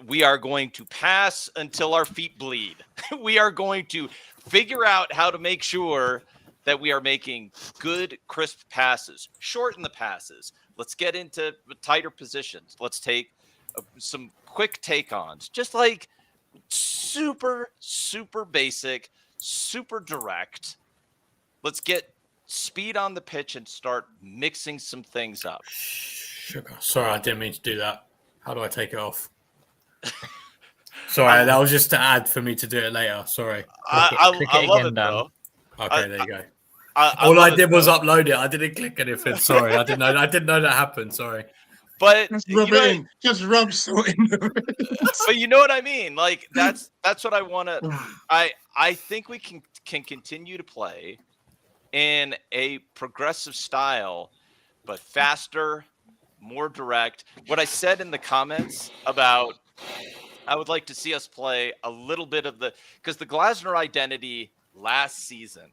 we are going to pass until our feet bleed. We are going to figure out how to make sure that we are making good, crisp passes. Shorten the passes. Let's get into tighter positions. Let's take some quick take-ons. Just super, super basic, super direct. Let's get speed on the pitch and start mixing some things up. Sugar. Sorry, I didn't mean to do that. How do I take it off? Sorry, that was just to add for me to do it later. Sorry. I love it, though. Okay, there you go. All I did was upload it. I didn't click anything. Sorry, I didn't know that happened. Sorry. But just rub salt in but you know what I mean? That's what I want to. I think we can continue to play in a progressive style, but faster, more direct. What I said in the comments about, I would like to see us play a little bit of because the Glasner identity last season.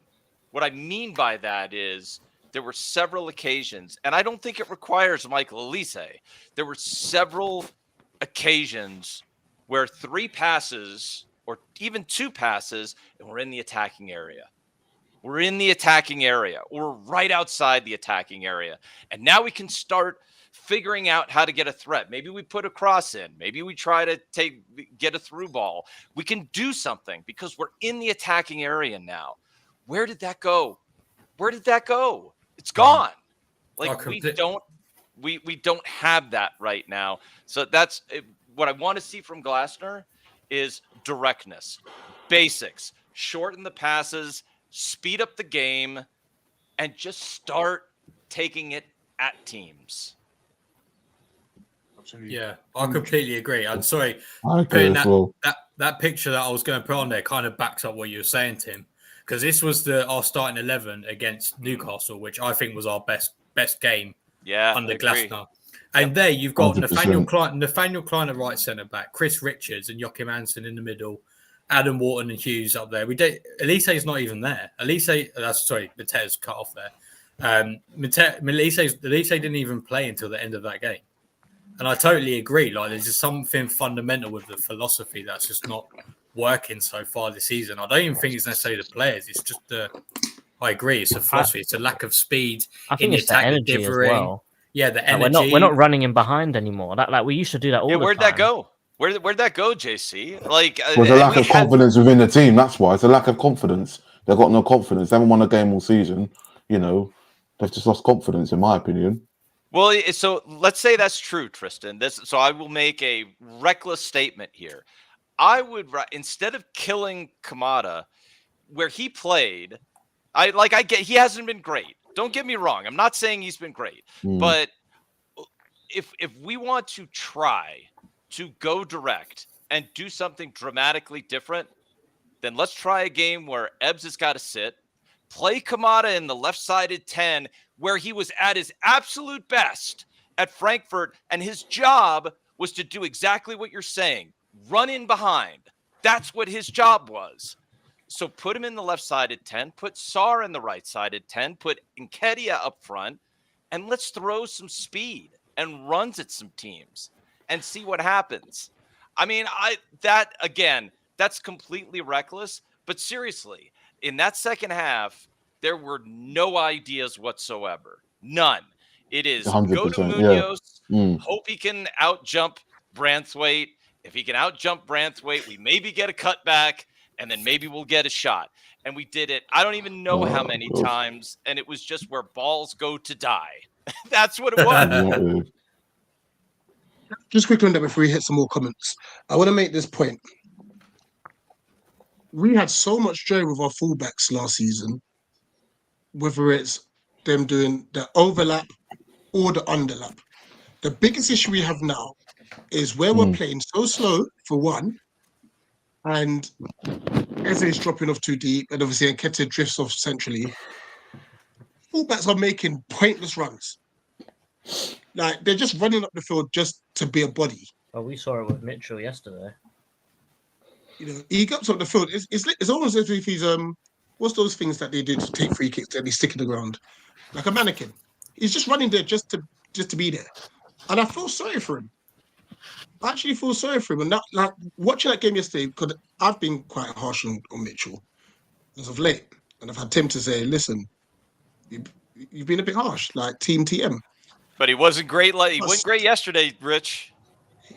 What I mean by that is there were several occasions, and I don't think it requires Michael Elise. There were several occasions where 3 passes or even 2 passes and we're in the attacking area. We're in the attacking area. We're right outside the attacking area. And now we can start figuring out how to get a threat. Maybe we put a cross in. Maybe we try to get a through ball. We can do something because we're in the attacking area now. Where did that go? Where did that go? It's gone. Like we don't have that right now. So that's what I want to see from Glasner is directness, basics, shorten the passes, speed up the game, and just start taking it at teams. Absolutely. Yeah, I completely agree. I'm sorry. I agree as well. That picture that I was going to put on there kind of backs up what you were saying, Tim, because this was our starting 11 against Newcastle, which I think was our best game under Glasner. And there you've got 100%. Nathaniel Klein at right centre back, Chris Richards and Joachim Hansen in the middle, Adam Wharton and Hughes up there. Elise's not even there. Mate's cut off there. Elise didn't even play until the end of that game. And I totally agree. Like, there's just something fundamental with the philosophy that's just not working so far this season. I don't even think it's necessarily the players. It's just I agree. It's a philosophy. It's a lack of speed. I think it's the energy as well. Yeah, the energy. We're not running in behind anymore. Like we used to do that all the time. Where'd that go? Where'd that go, JC? Like, there's a lack of confidence within the team. That's why. It's a lack of confidence. They've got no confidence. They haven't won a game all season. You know, they've just lost confidence, in my opinion. Well, so let's say that's true, Tristan. So I will make a reckless statement here. I would, instead of killing Kamada, where he played, he hasn't been great. Don't get me wrong. I'm not saying he's been great, but if we want to try to go direct and do something dramatically different, then let's try a game where Ebbs has got to sit, play Kamada in the left-sided 10, where he was at his absolute best at Frankfurt, and his job was to do exactly what you're saying, run in behind. That's what his job was. So put him in the left-sided 10, put Sarr in the right-sided 10, put Nketiah up front, and let's throw some speed and runs at some teams and see what happens. I mean, that's completely reckless. But seriously, in that second half, there were no ideas whatsoever. None. It is go to Munoz, hope he can out-jump Branthwaite. If he can out-jump Branthwaite, we maybe get a cutback, and then maybe we'll get a shot. And we did it, I don't even know how many times, and it was just where balls go to die. That's what it was. Just quickly on that before we hit some more comments. I want to make this point. We had so much joy with our fullbacks last season, whether it's them doing the overlap or the underlap. The biggest issue we have now is where we're playing so slow, for one, and Eze's dropping off too deep, and obviously Nketiah drifts off centrally. Fullbacks are making pointless runs. Like, they're just running up the field just to be a body. Well, we saw it with Mitchell yesterday. You know, he gets up the field. It's almost as if he's what's those things that they do to take free kicks that they stick in the ground, like a mannequin. He's just running there just to be there, and I feel sorry for him. I actually feel sorry for him. And like watching that game yesterday, because I've been quite harsh on Mitchell as of late, and I've had Tim to say, "Listen, you've been a bit harsh, like Team TM." But he wasn't great. He wasn't great yesterday, Rich.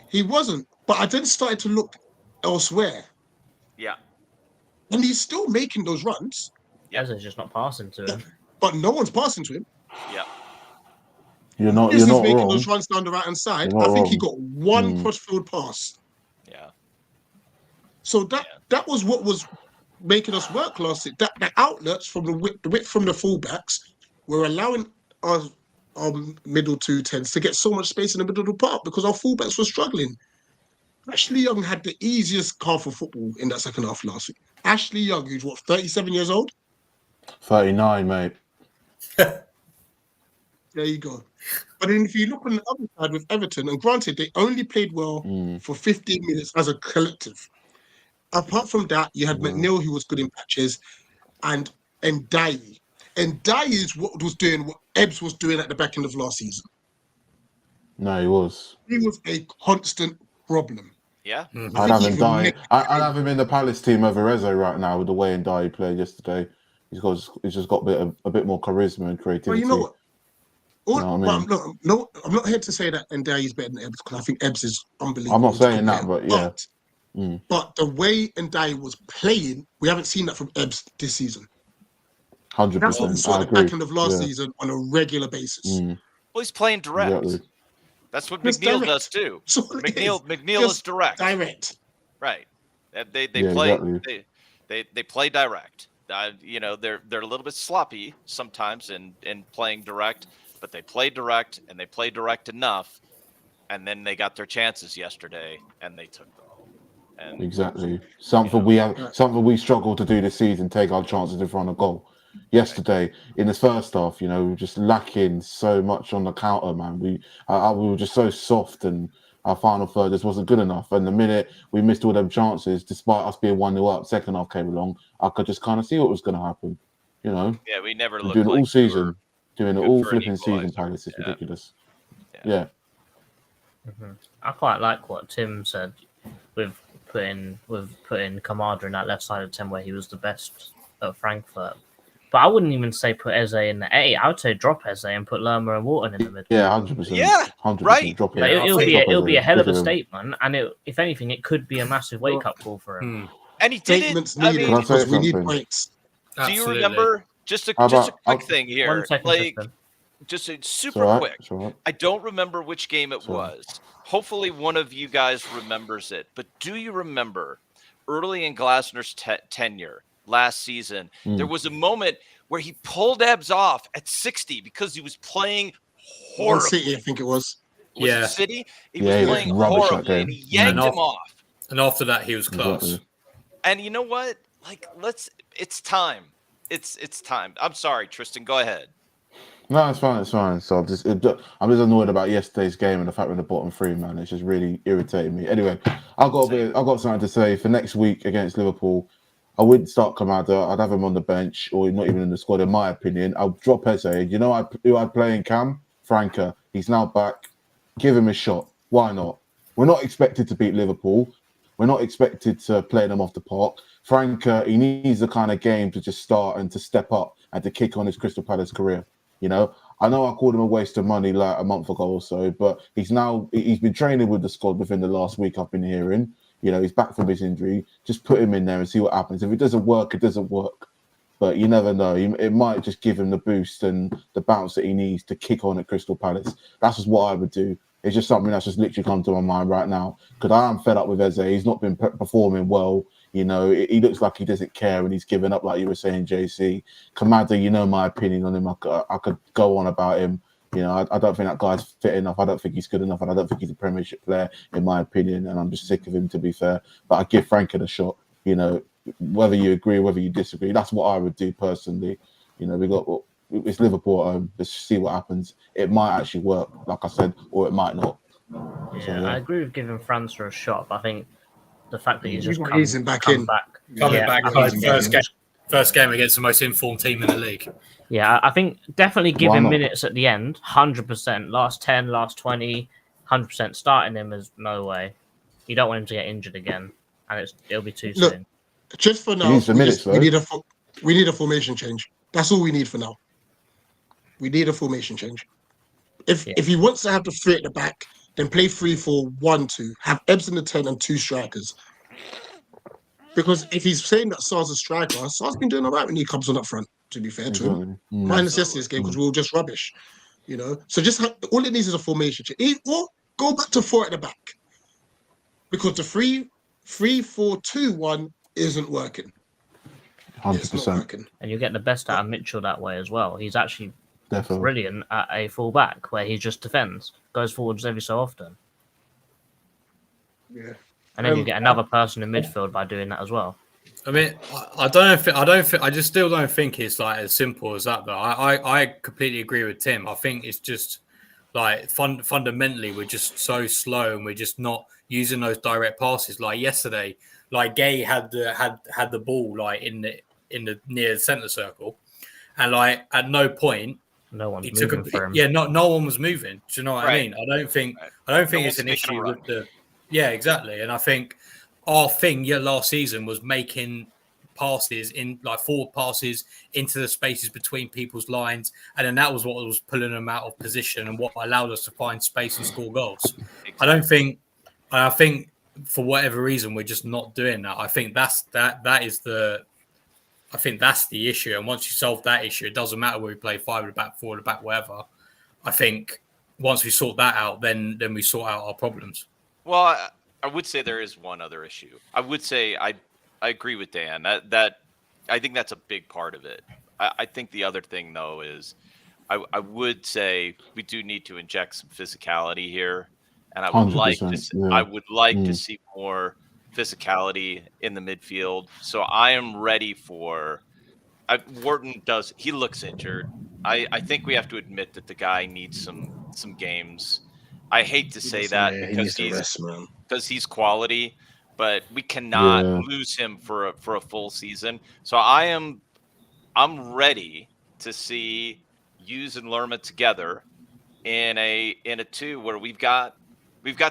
He wasn't. But I then started to look elsewhere. Yeah. And he's still making those runs. Yeah. Eze's just not passing to him. But no one's passing to him. Yeah. You're not making wrong. those runs down the right hand side. I think he got one crossfield pass. Yeah. So that was what was making us work last season. The outlets from the width from the fullbacks were allowing our middle 210s to get so much space in the middle of the park because our fullbacks were struggling. Ashley Young had the easiest half of football in that second half last week. Ashley Young, who's 37 years old? 39, mate. There you go. But then if you look on the other side with Everton, and granted, they only played well for 15 minutes as a collective. Apart from that, you had McNeil, who was good in patches, and Ndiaye. Ndiaye is what Ebbs was doing at the back end of last season. No, he was. He was a constant problem. Yeah. I'd have him in the Palace team over Eze right now with the way Ndiaye played yesterday. He's just got a bit more charisma and creativity. Well, you know what? You know what I mean? I'm not here to say that Ndiaye is better than Ebbs because I think Ebbs is unbelievable. I'm not as a saying that, player. but yeah. But the way Ndiaye was playing, we haven't seen that from Ebbs this season. 100%. That's what we saw I at the agree. back end of last Yeah. season on a regular basis. Well, he's playing direct. Exactly. That's what It's McNeil direct. does too. So it is. McNeil is Just direct. Direct. Right. They Yeah, play exactly. they play direct. You know, they're a little bit sloppy sometimes in playing direct, but they play direct and they play direct enough, and then they got their chances yesterday and they took them. And Exactly. Something we struggled to do this season, take our chances in front of goal. Yesterday, in the first half, we were just lacking so much on the counter, man. We were just so soft, and our final third just wasn't good enough. And the minute we missed all them chances, despite us being 1-0 up, second half came along, I could just kind of see what was going to happen. Yeah, we never We're looked doing it like all season, doing it good all for an flipping season. equalizer. Palace is Yeah. ridiculous. Yeah. I quite like what Tim said with putting Kamada in that left side of 10 where he was the best at Frankfurt. But I wouldn't even say put Eze in the 8. I would say drop Eze and put Lerma and Wharton in the middle. Yeah, 100%. Yeah, 100%. right. Drop it. Like, Yeah, it'll be a hell of a Give him- statement, and if anything, it could be a massive wake up call for him. And he did Statements it. I needed mean, Can I say because we need something? points. do you Absolutely. remember just a How quick about- thing here? 1 second, Like Tristan. just a It's super all right. quick. It's all right. I don't remember which game it Sorry. was. Hopefully, one of you guys remembers it. But do you remember early in Glasner's tenure last season, there was a moment where he pulled Ebbs off at 60 because he was playing One horribly. City, I think it was. Was Yeah. it City? He Yeah, he was was playing rubbish that horribly, and game. he yanked And him off. And after that, he was class. Exactly. And you know what? Like, it's time. It's time. I'm sorry, Tristan. Go ahead. No, it's fine. It's fine. So I'm just annoyed about yesterday's game and the fact we're in the bottom three, man. It's just really irritating me. Anyway, I've got something to say for next week against Liverpool. I wouldn't start Kamada. I'd have him on the bench or not even in the squad, in my opinion. I'll drop Eze. You know who I'd play in Cam? Franca. He's now back. Give him a shot. Why not? We're not expected to beat Liverpool. We're not expected to play them off the park. Franca, he needs the kind of game to just start and to step up and to kick on his Crystal Palace career. I know I called him a waste of money like a month ago or so, but he's been training with the squad within the last week, I've been hearing. He's back from his injury. Just put him in there and see what happens. If it doesn't work, it doesn't work. But you never know. It might just give him the boost and the bounce that he needs to kick on at Crystal Palace. That's just what I would do. It's just something that's just literally come to my mind right now because I am fed up with Eze. He's not been performing well. He looks like he doesn't care and he's given up, like you were saying, JC. Kamada, my opinion on him. I could go on about him. I don't think that guy's fit enough. I don't think he's good enough, and I don't think he's a Premiership player, in my opinion. And I'm just sick of him, to be fair. But I give Franklin a shot. Whether you agree, whether you disagree, that's what I would do personally. It's Liverpool at home. Let's see what happens. It might actually work, like I said, or it might not. Yeah, I agree with giving Franca a shot. But I think the fact that he's just You've got come Eason back come in. back, Coming yeah, back, I think- first game against the most informed team in the league. Yeah, I think definitely give Why him not? minutes at the end, 100%. Last 10, last 20, 100%. Starting him is no way. You don't want him to get injured again, and it'll be too Look, soon. Just for now, needs the minutes, we need a formation change. That's all we need for now. We need a formation change. If he wants to have the three at the back, then play 3-4-1-2. Have Ebbs in the 10 and two strikers. Because if he's saying that Sar's a striker, Sar's been doing all right when he comes on up front, to be fair to him. Exactly. Minus yesterday's game because we were just rubbish. So just all it needs is a formation change. Or go back to 4 at the back. Because the 3-4-2-1 isn't working. It's not 100%. working. And you get the best out of Mitchell that way as well. He's actually Definitely. brilliant at a full back where he just defends, goes forwards every so often. Yeah. And then you get another person in midfield by doing that as well. I mean, I just still don't think it's like as simple as that. But I completely agree with Tim. I think it's just like fundamentally we're just so slow and we're just not using those direct passes. Like yesterday, like Gay had the ball like in the near the centre circle, and like at no point No one's he took moving for him. no one was moving. Do you know what I mean? I don't think No it's one's an making a issue run. with the. Yeah, exactly. And I think our thing last season was making passes in, like forward passes into the spaces between people's lines, and then that was what was pulling them out of position and what allowed us to find space and score goals. Exactly. I think for whatever reason we're just not doing that. I think that's the issue. And once you solve that issue, it doesn't matter whether we play 5 at the back, 4 at the back, whatever. I think once we sort that out, then we sort out our problems. Well, I would say there is one other issue. I would say I agree with Dan that I think that's a big part of it. I think the other thing though is I would say we do need to inject some physicality here, and I would like to to see more physicality in the midfield. So I am ready for Wharton. He looks injured. I think we have to admit that the guy needs some games. I hate to say that because he's quality, but we cannot lose him for a full season. So I'm ready to see Hughes and Lerma together in a 2 where we've got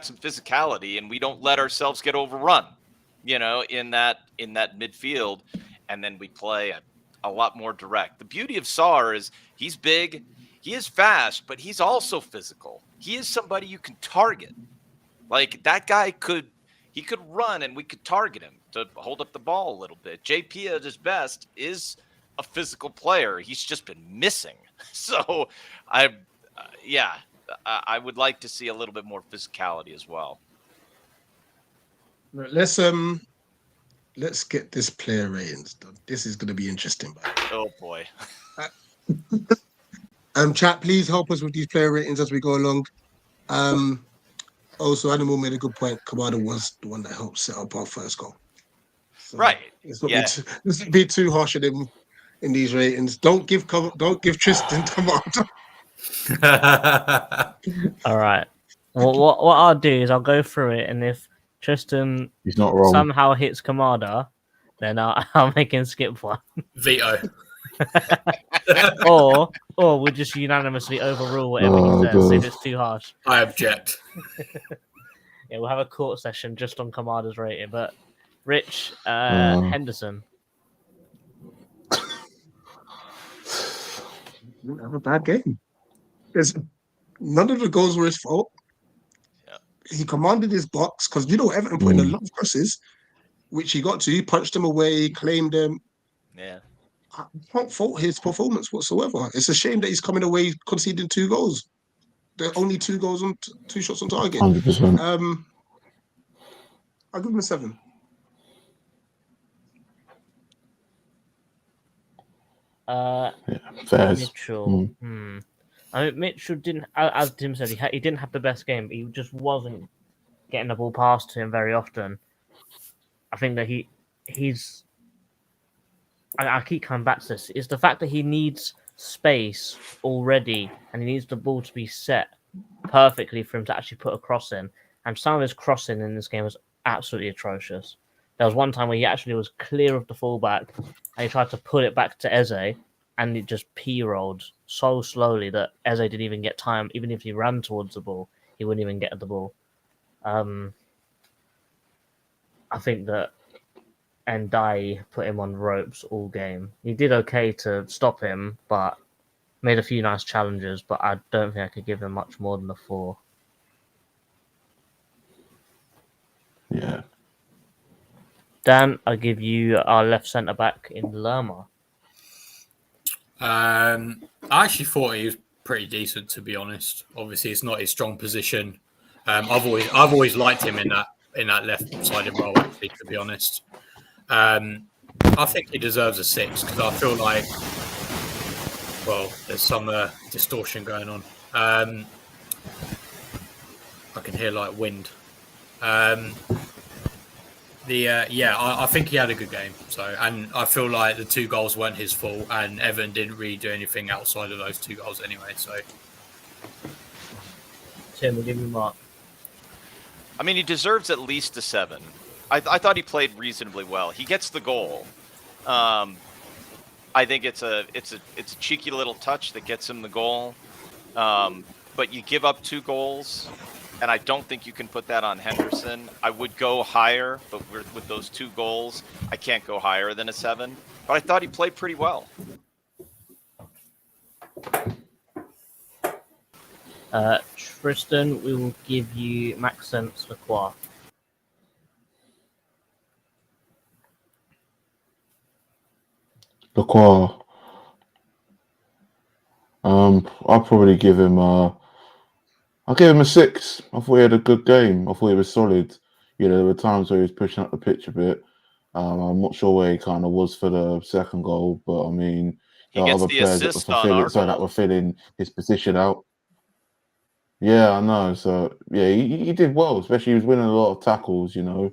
some physicality and we don't let ourselves get overrun, in that midfield, and then we play a lot more direct. The beauty of Sarr is he's big, he is fast, but he's also physical. He is somebody you can target. Like that guy could run and we could target him to hold up the ball a little bit. JP at his best is a physical player. He's just been missing. So I would like to see a little bit more physicality as well. Let's get this player ratings done. This is going to be interesting. Oh boy. Chat, please help us with these player ratings as we go along. Also, Animal made a good point. Kamada was the one that helped set up our first goal. So right. Let's not be too harsh on him in these ratings. Don't give Tristan Kamada. All right. Well, what I'll do is I'll go through it, and if Tristan He's not wrong. somehow hits Kamada, then I'll make him skip one. Veto. or we'll just unanimously overrule whatever he says if it's too harsh. I object. Yeah, we'll have a court session just on Kamada's rating. But Rich Henderson. Didn't have a bad game. None of the goals were his fault. Yeah. He commanded his box because Everton put in a lot of crosses, which he got to. He punched them away, claimed them. Yeah. I can't fault his performance whatsoever. It's a shame that he's coming away conceding 2 goals. There are only 2 goals on 2 shots on target. 100%. I'll give him a 7. Mitchell. I mean, Mitchell didn't, as Tim said, he didn't have the best game. He just wasn't getting the ball passed to him very often. I think that he's. I keep coming back to this. It's the fact that he needs space already, and he needs the ball to be set perfectly for him to actually put a cross in. And some of his crossing in this game was absolutely atrocious. There was one time where he actually was clear of the fullback, and he tried to put it back to Eze, and it just p-rolled so slowly that Eze didn't even get time. Even if he ran towards the ball, he wouldn't even get at the ball. I think that Ndai put him on ropes all game. He did okay to stop him, but made a few nice challenges, but I don't think I could give him much more than a 4. Yeah. Dan, I'll give you our left centre-back in Lerma. I actually thought he was pretty decent, to be honest. Obviously, it's not his strong position. I've always liked him in that left-sided role, actually, to be honest. I think he deserves a 6 because I feel like, well, there's some distortion going on. I can hear like wind. I think he had a good game. So, and I feel like the 2 goals weren't his fault, and Everton didn't really do anything outside of those 2 goals anyway. So, Tim, we'll give you Mark. I mean, he deserves at least a 7. I thought he played reasonably well. He gets the goal. I think it's a cheeky little touch that gets him the goal. But you give up 2 goals. and I don't think you can put that on Henderson. I would go higher, but with those 2 goals, I can't go higher than a 7. But I thought he played pretty well. Tristan, we will give you Maxence Lacroix. Lacroix. I'll probably give him I'll give him a 6. I thought he had a good game. I thought he was solid. You know, there were times where he was pushing up the pitch a bit. I'm not sure where he kind of was for the second goal, but I mean, He there are gets other the players that were assist on our that goal. were filling his position out. Yeah, I know. So yeah, he did well. Especially he was winning a lot of tackles. You know,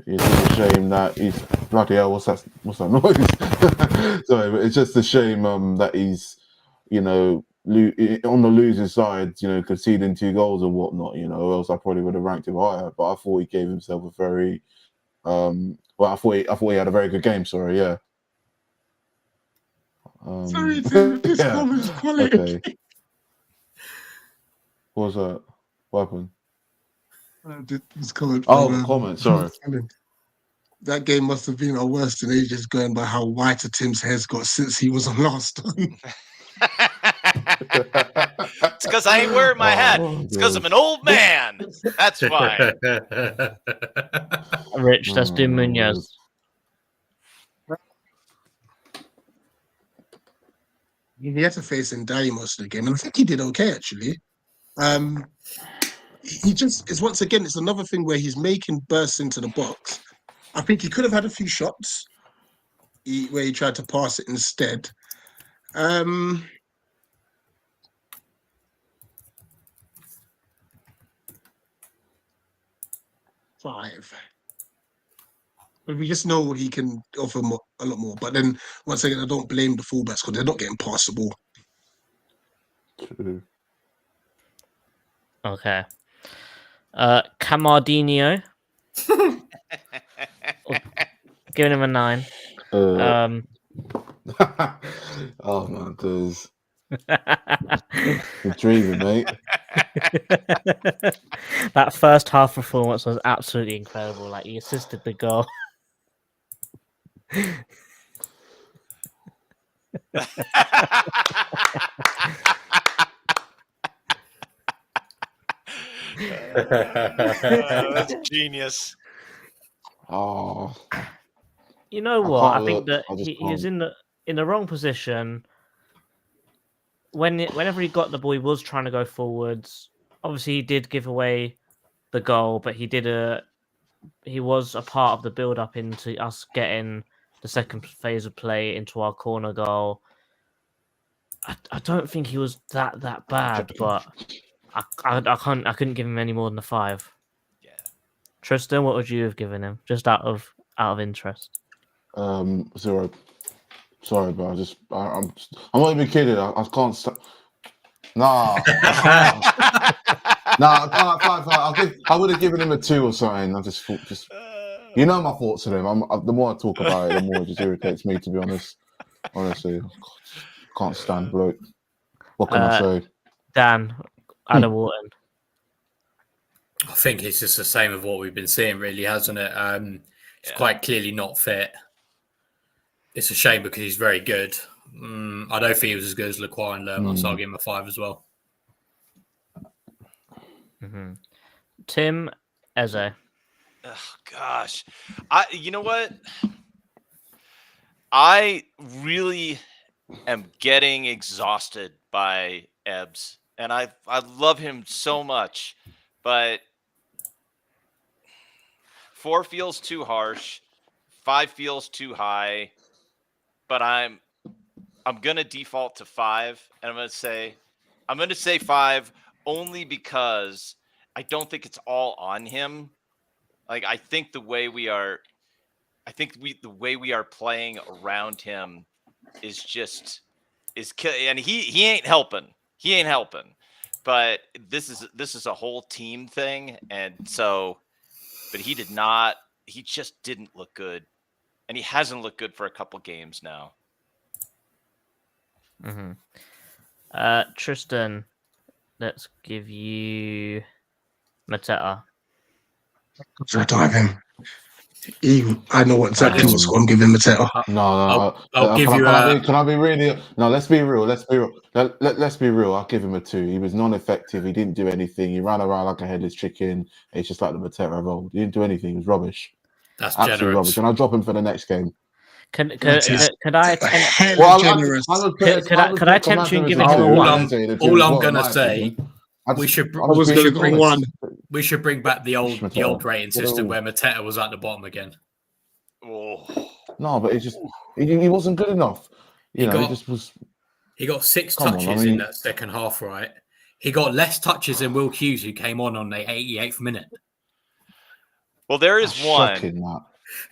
it's just a shame that he's bloody hell. What's that noise? Sorry, but it's just a shame that he's, you know, on the losing side. You know, conceding 2 goals and whatnot. You know, or else I probably would have ranked him higher. But I thought he gave himself a very well, I thought he had a very good game. Sorry, yeah. Sorry, Tim, this yeah. comment's quality. Okay. What was that? What happened? This comment Oh, from, the comment. Sorry. That game must have been our worst in ages, going by how whiter Tim's hair's got since he was on last time. It's because I ain't wearing my hat. It's because I'm an old man. That's why. Rich, let's do Munoz. He had to face Ndai most of the game, and I think he did okay actually. He just is once again, it's another thing where he's making bursts into the box. I think he could have had a few shots where he tried to pass it instead. 5. But we just know he can offer a lot more. But then once again, I don't blame the fullbacks because they're not getting past the ball. True. Okay. Camardinho. Giving him a 9. Oh man, dude. You're dreaming, mate. That first half performance was absolutely incredible. Like, he assisted the goal. That's genius. Oh, You know I what? can't I think look. that I just he was can't. in the wrong position. Whenever he got the ball, he was trying to go forwards. Obviously, he did give away the goal, but he was a part of the build up into us getting the second phase of play into our corner goal. I don't think he was that bad, but I couldn't give him any more than a 5. Yeah. Tristan, what would you have given him? Just out of interest. 0. Sorry, but I'm not even kidding. I can't stop. Nah, nah, I can't. I would have given him a 2 or something. I just thought, you know, my thoughts on him. The more I talk about it, the more it just irritates me. To be honest, honestly, can't stand bloke. What can I say? Dan, Adam Wharton. I think it's just the same of what we've been seeing, really, hasn't it? It's quite clearly not fit. It's a shame because he's very good. I don't think he was as good as Lacroix and Lerma, so I'll give him a 5 as well. Mm-hmm. Tim, Eze. Oh, gosh. You know what? I really am getting exhausted by Ebbs, and I love him so much, but 4 feels too harsh, 5 feels too high, but I'm gonna default to 5, and I'm gonna say 5 only because I don't think it's all on him. Like, I think the way we are playing around him is and he ain't helping. He ain't helping. But this is a whole team thing, and so, but he just didn't look good, and he hasn't looked good for a couple games now. Mm-hmm. Tristan, let's give you Mateta. I don't have him. I know exactly what score I'm giving Mateta. I'll give you Can I be really? No, let's be real. Let's be real. Let's be real. I'll give him a 2. He was non-effective. He didn't do anything. He ran around like a headless chicken. It's just like the Mateta of old. He didn't do anything. He was rubbish. That's Absolute generous. rubbish. And I'll drop him for the next game. Could I Hella generous. could I tempt you in giving him a one? All I'm gonna say, we should bring back the old rating system where Mateta was at the bottom again. Oh. No, but he wasn't good enough. He just was. He got 6 touches in that second half, right? He got less touches than Will Hughes, who came on the 88th minute. Well, there is one. Shocking,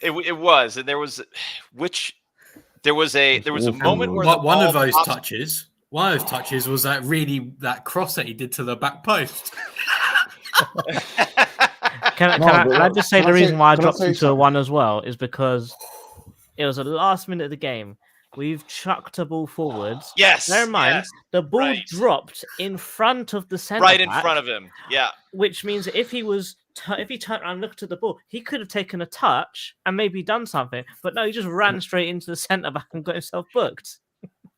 it was, and there was a moment where one of those touches was that cross that he did to the back post. Can I just say the reason why I dropped him to a 1 as well is because it was the last minute of the game. We've chucked a ball forwards. Yes. Bear in mind, the ball dropped in front of the centre right in front of him. Yeah. Which means if he turned around and looked at the ball, he could have taken a touch and maybe done something. But no, he just ran straight into the centre back and got himself booked.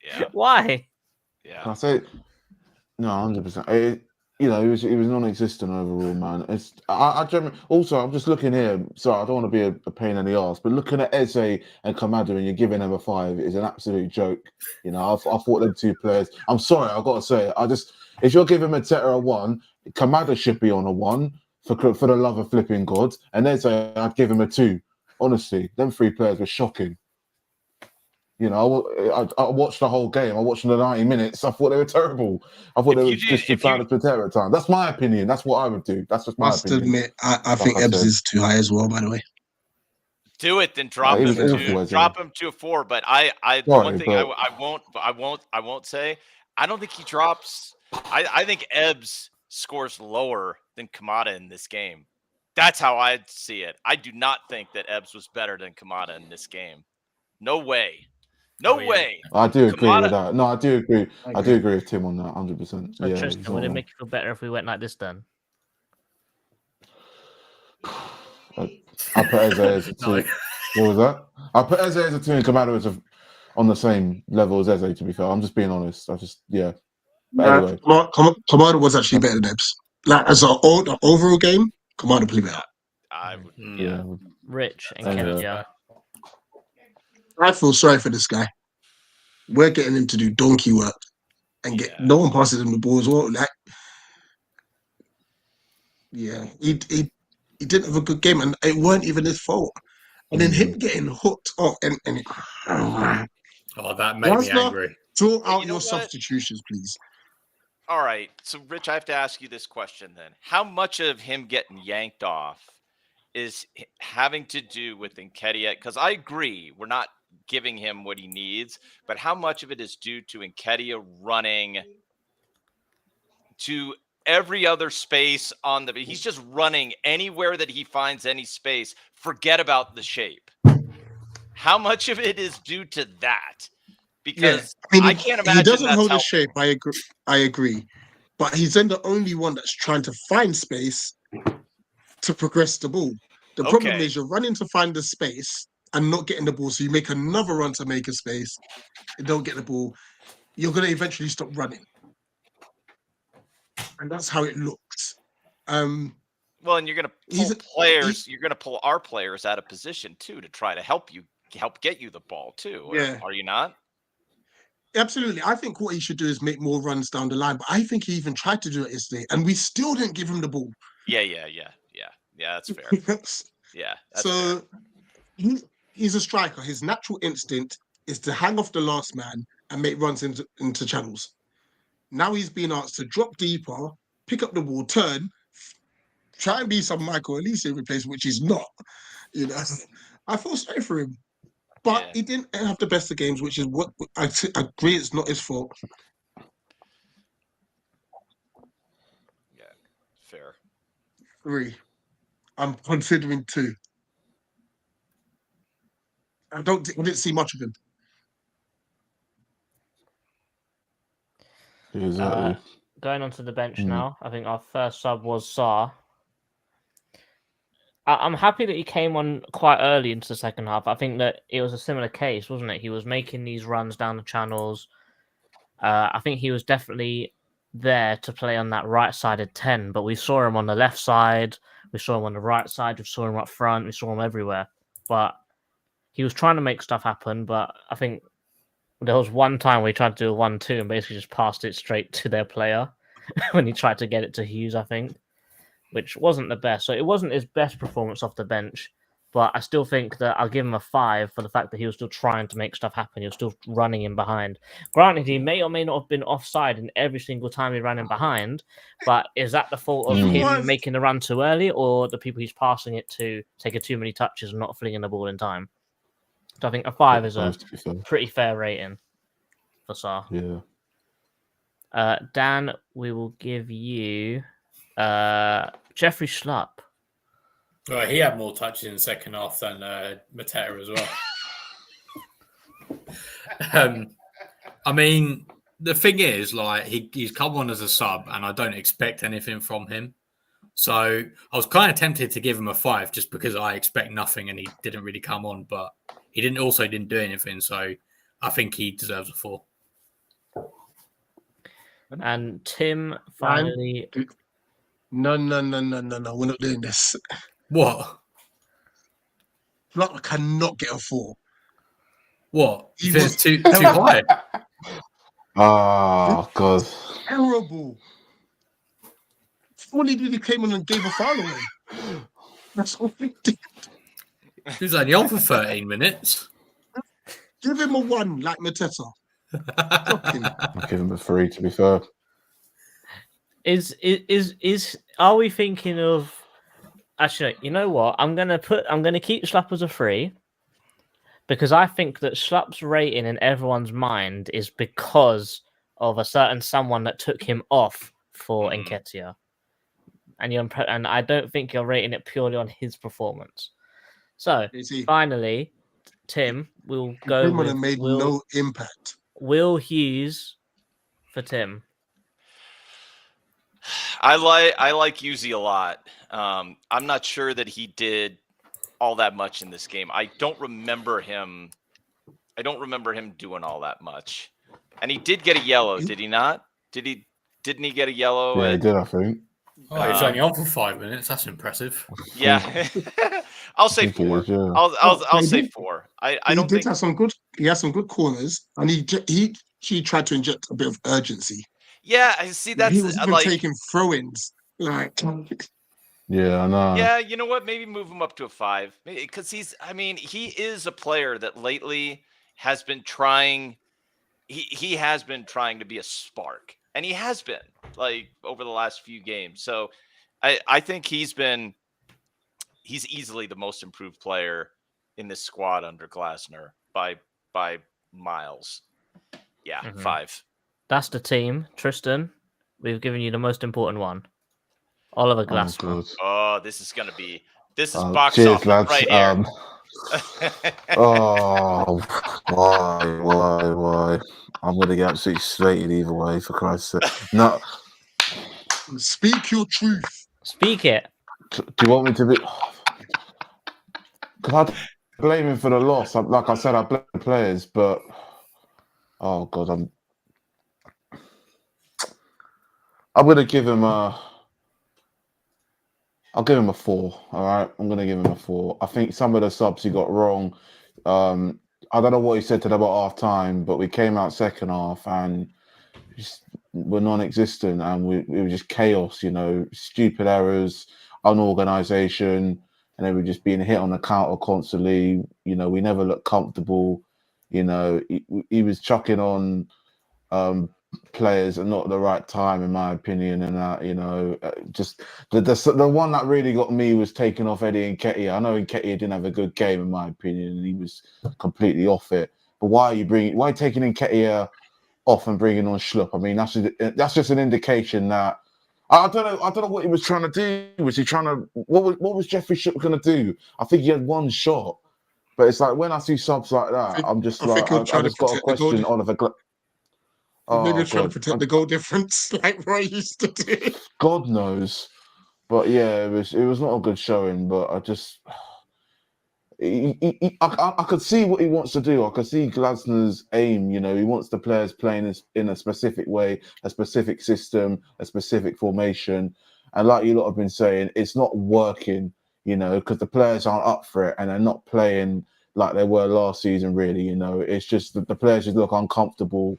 Yeah. Why? Yeah. Can I say no? 100%. He was non-existent overall, man. I generally, also, I'm just looking here. Sorry, I don't want to be a pain in the arse, but looking at Eze and Kamada and you're giving them a 5 is an absolute joke. I thought them 2 players. I'm sorry, I've got to say it. If you're giving Mateta a 1, Kamada should be on a 1 for the love of flipping God, and Eze, I'd give him a 2. Honestly, them 3 players were shocking. I watched the whole game. I watched the 90 minutes. I thought they were terrible. I thought they were just too bad at the time. That's my opinion. That's what I would do. That's just my opinion. Admit, I think Ebbs is too high as well, by the way. Do it, then drop him to a 4. But I won't say. I don't think he drops. I think Ebbs scores lower than Kamada in this game. That's how I see it. I do not think that Ebbs was better than Kamada in this game. No way. No way. I do agree with that. No, I do agree. I do agree with Tim on that, 100%. So Tristan, would it make you feel better if we went like this then? I put Eze as a 2. What was that? I put Eze as a 2 and Kamada was on the same level as Eze, to be fair. I'm just being honest. But anyway. Kamada was actually better than Ebbs. Like, as an overall game, Kamada played better. I would, yeah. Rich and Kenya. I feel sorry for this guy. We're getting him to do donkey work and no one passes him the ball as well. Like, he didn't have a good game, and it weren't even his fault. And then him getting hooked up and that made me angry. Sort out your substitutions, please. All right, so Rich, I have to ask you this question then: how much of him getting yanked off is having to do with Nketiah? Because I agree, we're not giving him what he needs, but how much of it is due to Nketiah running to every other space on he's just running anywhere that he finds any space, forget about the shape? How much of it is due to that? Because I can't imagine he doesn't hold his shape. I agree, but he's then the only one that's trying to find space to progress the ball. The problem is you're running to find the space and not getting the ball, so you make another run to make a space and don't get the ball. You're going to eventually stop running, and that's how it looks. Well, and you're going to pull players. You're going to pull our players out of position too to try to help get you the ball too. Yeah, are you not? Absolutely. I think what he should do is make more runs down the line. But I think he even tried to do it yesterday, and we still didn't give him the ball. Yeah. That's fair. That's fair. He's a striker. His natural instinct is to hang off the last man and make runs into channels. Now he's being asked to drop deeper, pick up the ball, turn, try and be some Michael Elise replacement, which he's not. I feel sorry for him. But he didn't have the best of games, which is what I agree. It's not his fault. Yeah, fair. 3. I'm considering 2. I didn't see much of him. Going on to the bench now. I think our first sub was Sarr. I'm happy that he came on quite early into the second half. I think that it was a similar case, wasn't it? He was making these runs down the channels. I think he was definitely there to play on that right-sided 10, but we saw him on the left side, we saw him on the right side, we saw him up front, we saw him everywhere. But he was trying to make stuff happen, but I think there was one time where he tried to do a 1-2 and basically just passed it straight to their player when he tried to get it to Hughes, I think, which wasn't the best. So it wasn't his best performance off the bench, but I still think that I'll give him a 5 for the fact that he was still trying to make stuff happen. He was still running in behind. Granted, he may or may not have been offside in every single time he ran in behind, but is that the fault of him making the run too early, or the people he's passing it to taking too many touches and not flinging the ball in time? So I think a 5 is a pretty fair rating for Sarr. Yeah. Dan, we will give you Jeffrey Schlupp. Well, he had more touches in the second half than Mateta as well. I mean, the thing is, like, he's come on as a sub, and I don't expect anything from him. So I was kind of tempted to give him a 5 just because I expect nothing, and he didn't really come on, but he didn't do anything. So I think he deserves a 4. And Tim, finally. No. We're not doing this. What? Schlupp cannot get a 4. What? He It's was too high. Oh, God. terrible. Only did he came on and gave a foul away. That's all he did. He was only on for 13 minutes. Give him a 1 like Mateta. I'll give him a 3, to be fair. Are we thinking of? Actually, you know what? I'm gonna keep Schlupp as a 3 because I think that Schlupp's rating in everyone's mind is because of a certain someone that took him off for Nketiah, and I don't think you're rating it purely on his performance. So finally, Tim, we'll go. Him would have made no impact. Will Hughes for Tim. I like Yuzi a lot. I'm not sure that he did all that much in this game. I don't remember him doing all that much. And he did get a yellow, did he not? Didn't he get a yellow? Yeah, he did, I think. Oh, he's only on for 5 minutes. That's impressive. Yeah. I'll say 4. Yeah. I'll say 4. I don't think have some good. He has some good corners, and he tried to inject a bit of urgency. Yeah, I see. That's he was even like taking throw-ins. Like, yeah, I know. yeah, you know what? Maybe move him up to a 5 because he is a player that lately has been trying. He has been trying to be a spark, and he has been like over the last few games. So I think he's easily the most improved player in this squad under Glasner by miles. Yeah, 5. That's the team. Tristan, we've given you the most important one. Oliver Glasner. Oh, this is box cheers, office lads. right here. Oh, why? I'm going to get absolutely slated either way, for Christ's sake. No. Speak your truth. Speak it. Do you want me to be... Because I blame him for the loss. Like I said, I blame the players, but... Oh, God, I'm going to give him a... I'll give him a 4, all right? I'm going to give him a 4. I think some of the subs he got wrong. I don't know what he said to them about half-time, but we came out second half and we're non-existent and we were just chaos, stupid errors, unorganisation, and they were just being hit on the counter constantly. We never looked comfortable. He was chucking on players and not at the right time, in my opinion, and that just the one that really got me was taking off Eddie Nketiah. I know Nketiah didn't have a good game, in my opinion, and he was completely off it. But why are you taking Nketiah off and bringing on Schlupp? I mean, that's just an indication that I don't know what he was trying to do. Was he trying to what was Jeffrey Schlupp going to do? I think he had one shot, but it's like when I see subs like that, I just got a question, Oliver. Maybe trying to protect the goal difference, like Roy used to do. God knows. But yeah, it was not a good showing. But I just. I could see what he wants to do. I could see Glasner's aim. You know, he wants the players playing in a specific way, a specific system, a specific formation. And like you lot have been saying, it's not working. You know, because the players aren't up for it, and they're not playing like they were last season. Really, you know, it's just that the players just look uncomfortable.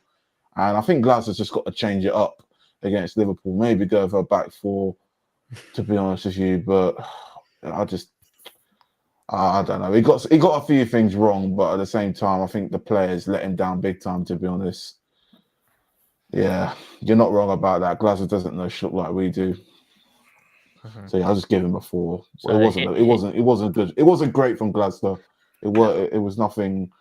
And I think Glasner's just got to change it up against Liverpool. Maybe go for a back four, to be honest with you. But I don't know. He got a few things wrong, but at the same time, I think the players let him down big time. To be honest, yeah, you're not wrong about that. Glasner doesn't know shit like we do. So yeah, I'll just give him a 4. So it wasn't good. It wasn't great from Glasner. It was nothing.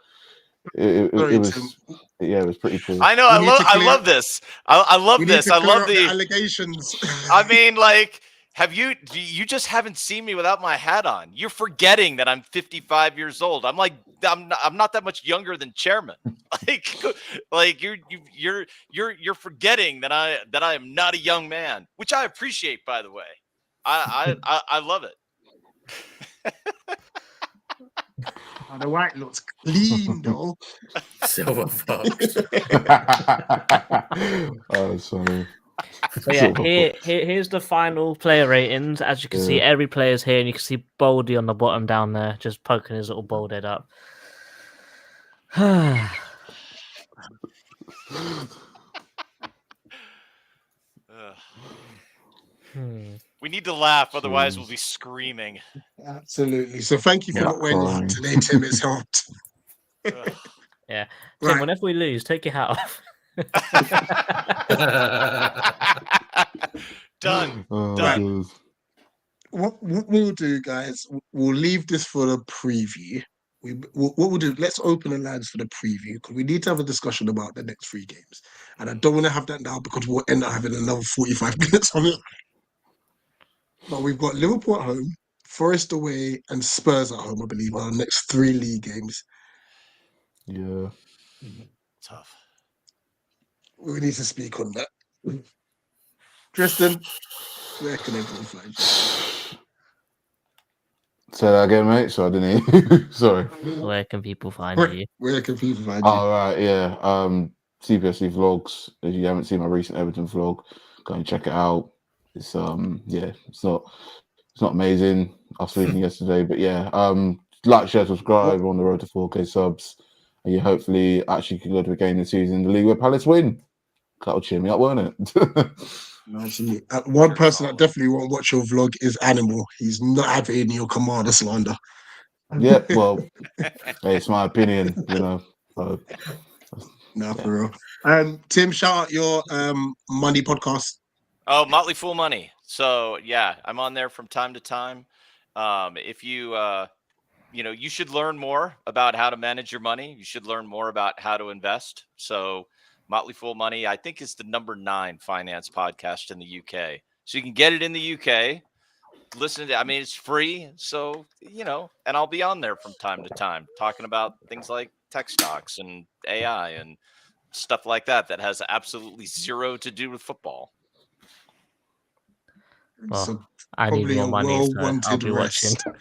It was pretty cool. I know. I love this. I love this. I love the allegations. I mean, like, you just haven't seen me without my hat on. You're forgetting that I'm 55 years old. I'm not that much younger than Chairman. Like you're forgetting that I am not a young man, which I appreciate, by the way. I love it. The white looks clean though. Silver fox. Oh, sorry. So yeah, here's the final player ratings. As you can see, every player's here, and you can see Baldy on the bottom down there, just poking his little bald head up. We need to laugh, otherwise we'll be screaming. Absolutely. So thank you for not wearing your hat today, Tim. It's helped. Yeah. Tim, right. Whenever we lose, take your hat off. Done. Done. What we'll do, guys, we'll leave this for the preview. What we'll do, let's open the lines for the preview, because we need to have a discussion about the next 3 games. And I don't want to have that now, because we'll end up having another 45 minutes on it. But we've got Liverpool at home, Forest away, and Spurs at home, I believe, are our next 3 league games. Yeah. Tough. We need to speak on that. Tristan, where can everyone find you? Say that again, mate. So I didn't hear you. Sorry. Where can people find you? Where can people find you? Oh, right, yeah. CPSC vlogs. If you haven't seen my recent Everton vlog, go and check it out. It's it's not amazing. I was sleeping yesterday, but yeah. Like, share, subscribe. We're on the road to 4K subs. And you hopefully actually can go to a game this season in the league where Palace win. That'll cheer me up, won't it? Absolutely. One person that definitely won't watch your vlog is Animal. He's not having your commander slander. Yeah, well, hey, it's my opinion, you know. So, for real. Tim, shout out your money podcast. Oh, Motley Fool Money. So yeah, I'm on there from time to time. If you you should learn more about how to manage your money. You should learn more about how to invest. So Motley Fool Money, I think, is the number 9 finance podcast in the UK. So you can get it in the UK. Listen to, it's free. So, and I'll be on there from time to time talking about things like tech stocks and AI and stuff like that has absolutely zero to do with football. Well, So I need more money, so I'll be rest. watching.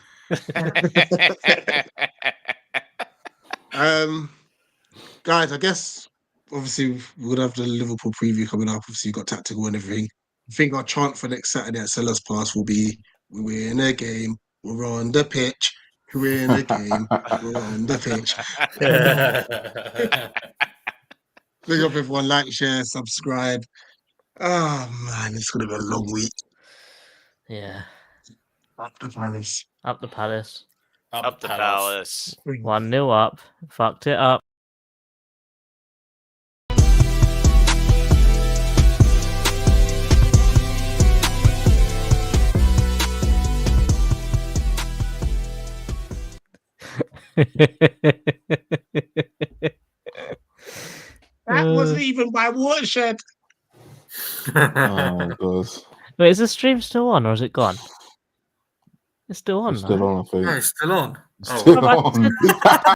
Guys, I guess obviously we're gonna have the Liverpool preview coming up. Obviously, you've got tactical and everything. I think our chant for next Saturday at Sellers Pass will be: "We're in a game, we're on the pitch. We're in a game, we're on the pitch." Big up everyone, like, share, subscribe. Oh man, it's gonna be a long week. Yeah. Up the Palace. Up the Palace. Up the Palace. 1-0 up. Fucked it up. That wasn't even my watershed. oh, God. Wait, is the stream still on or is it gone? It's still on. It's still on, I think. No, it's still on. It's still on.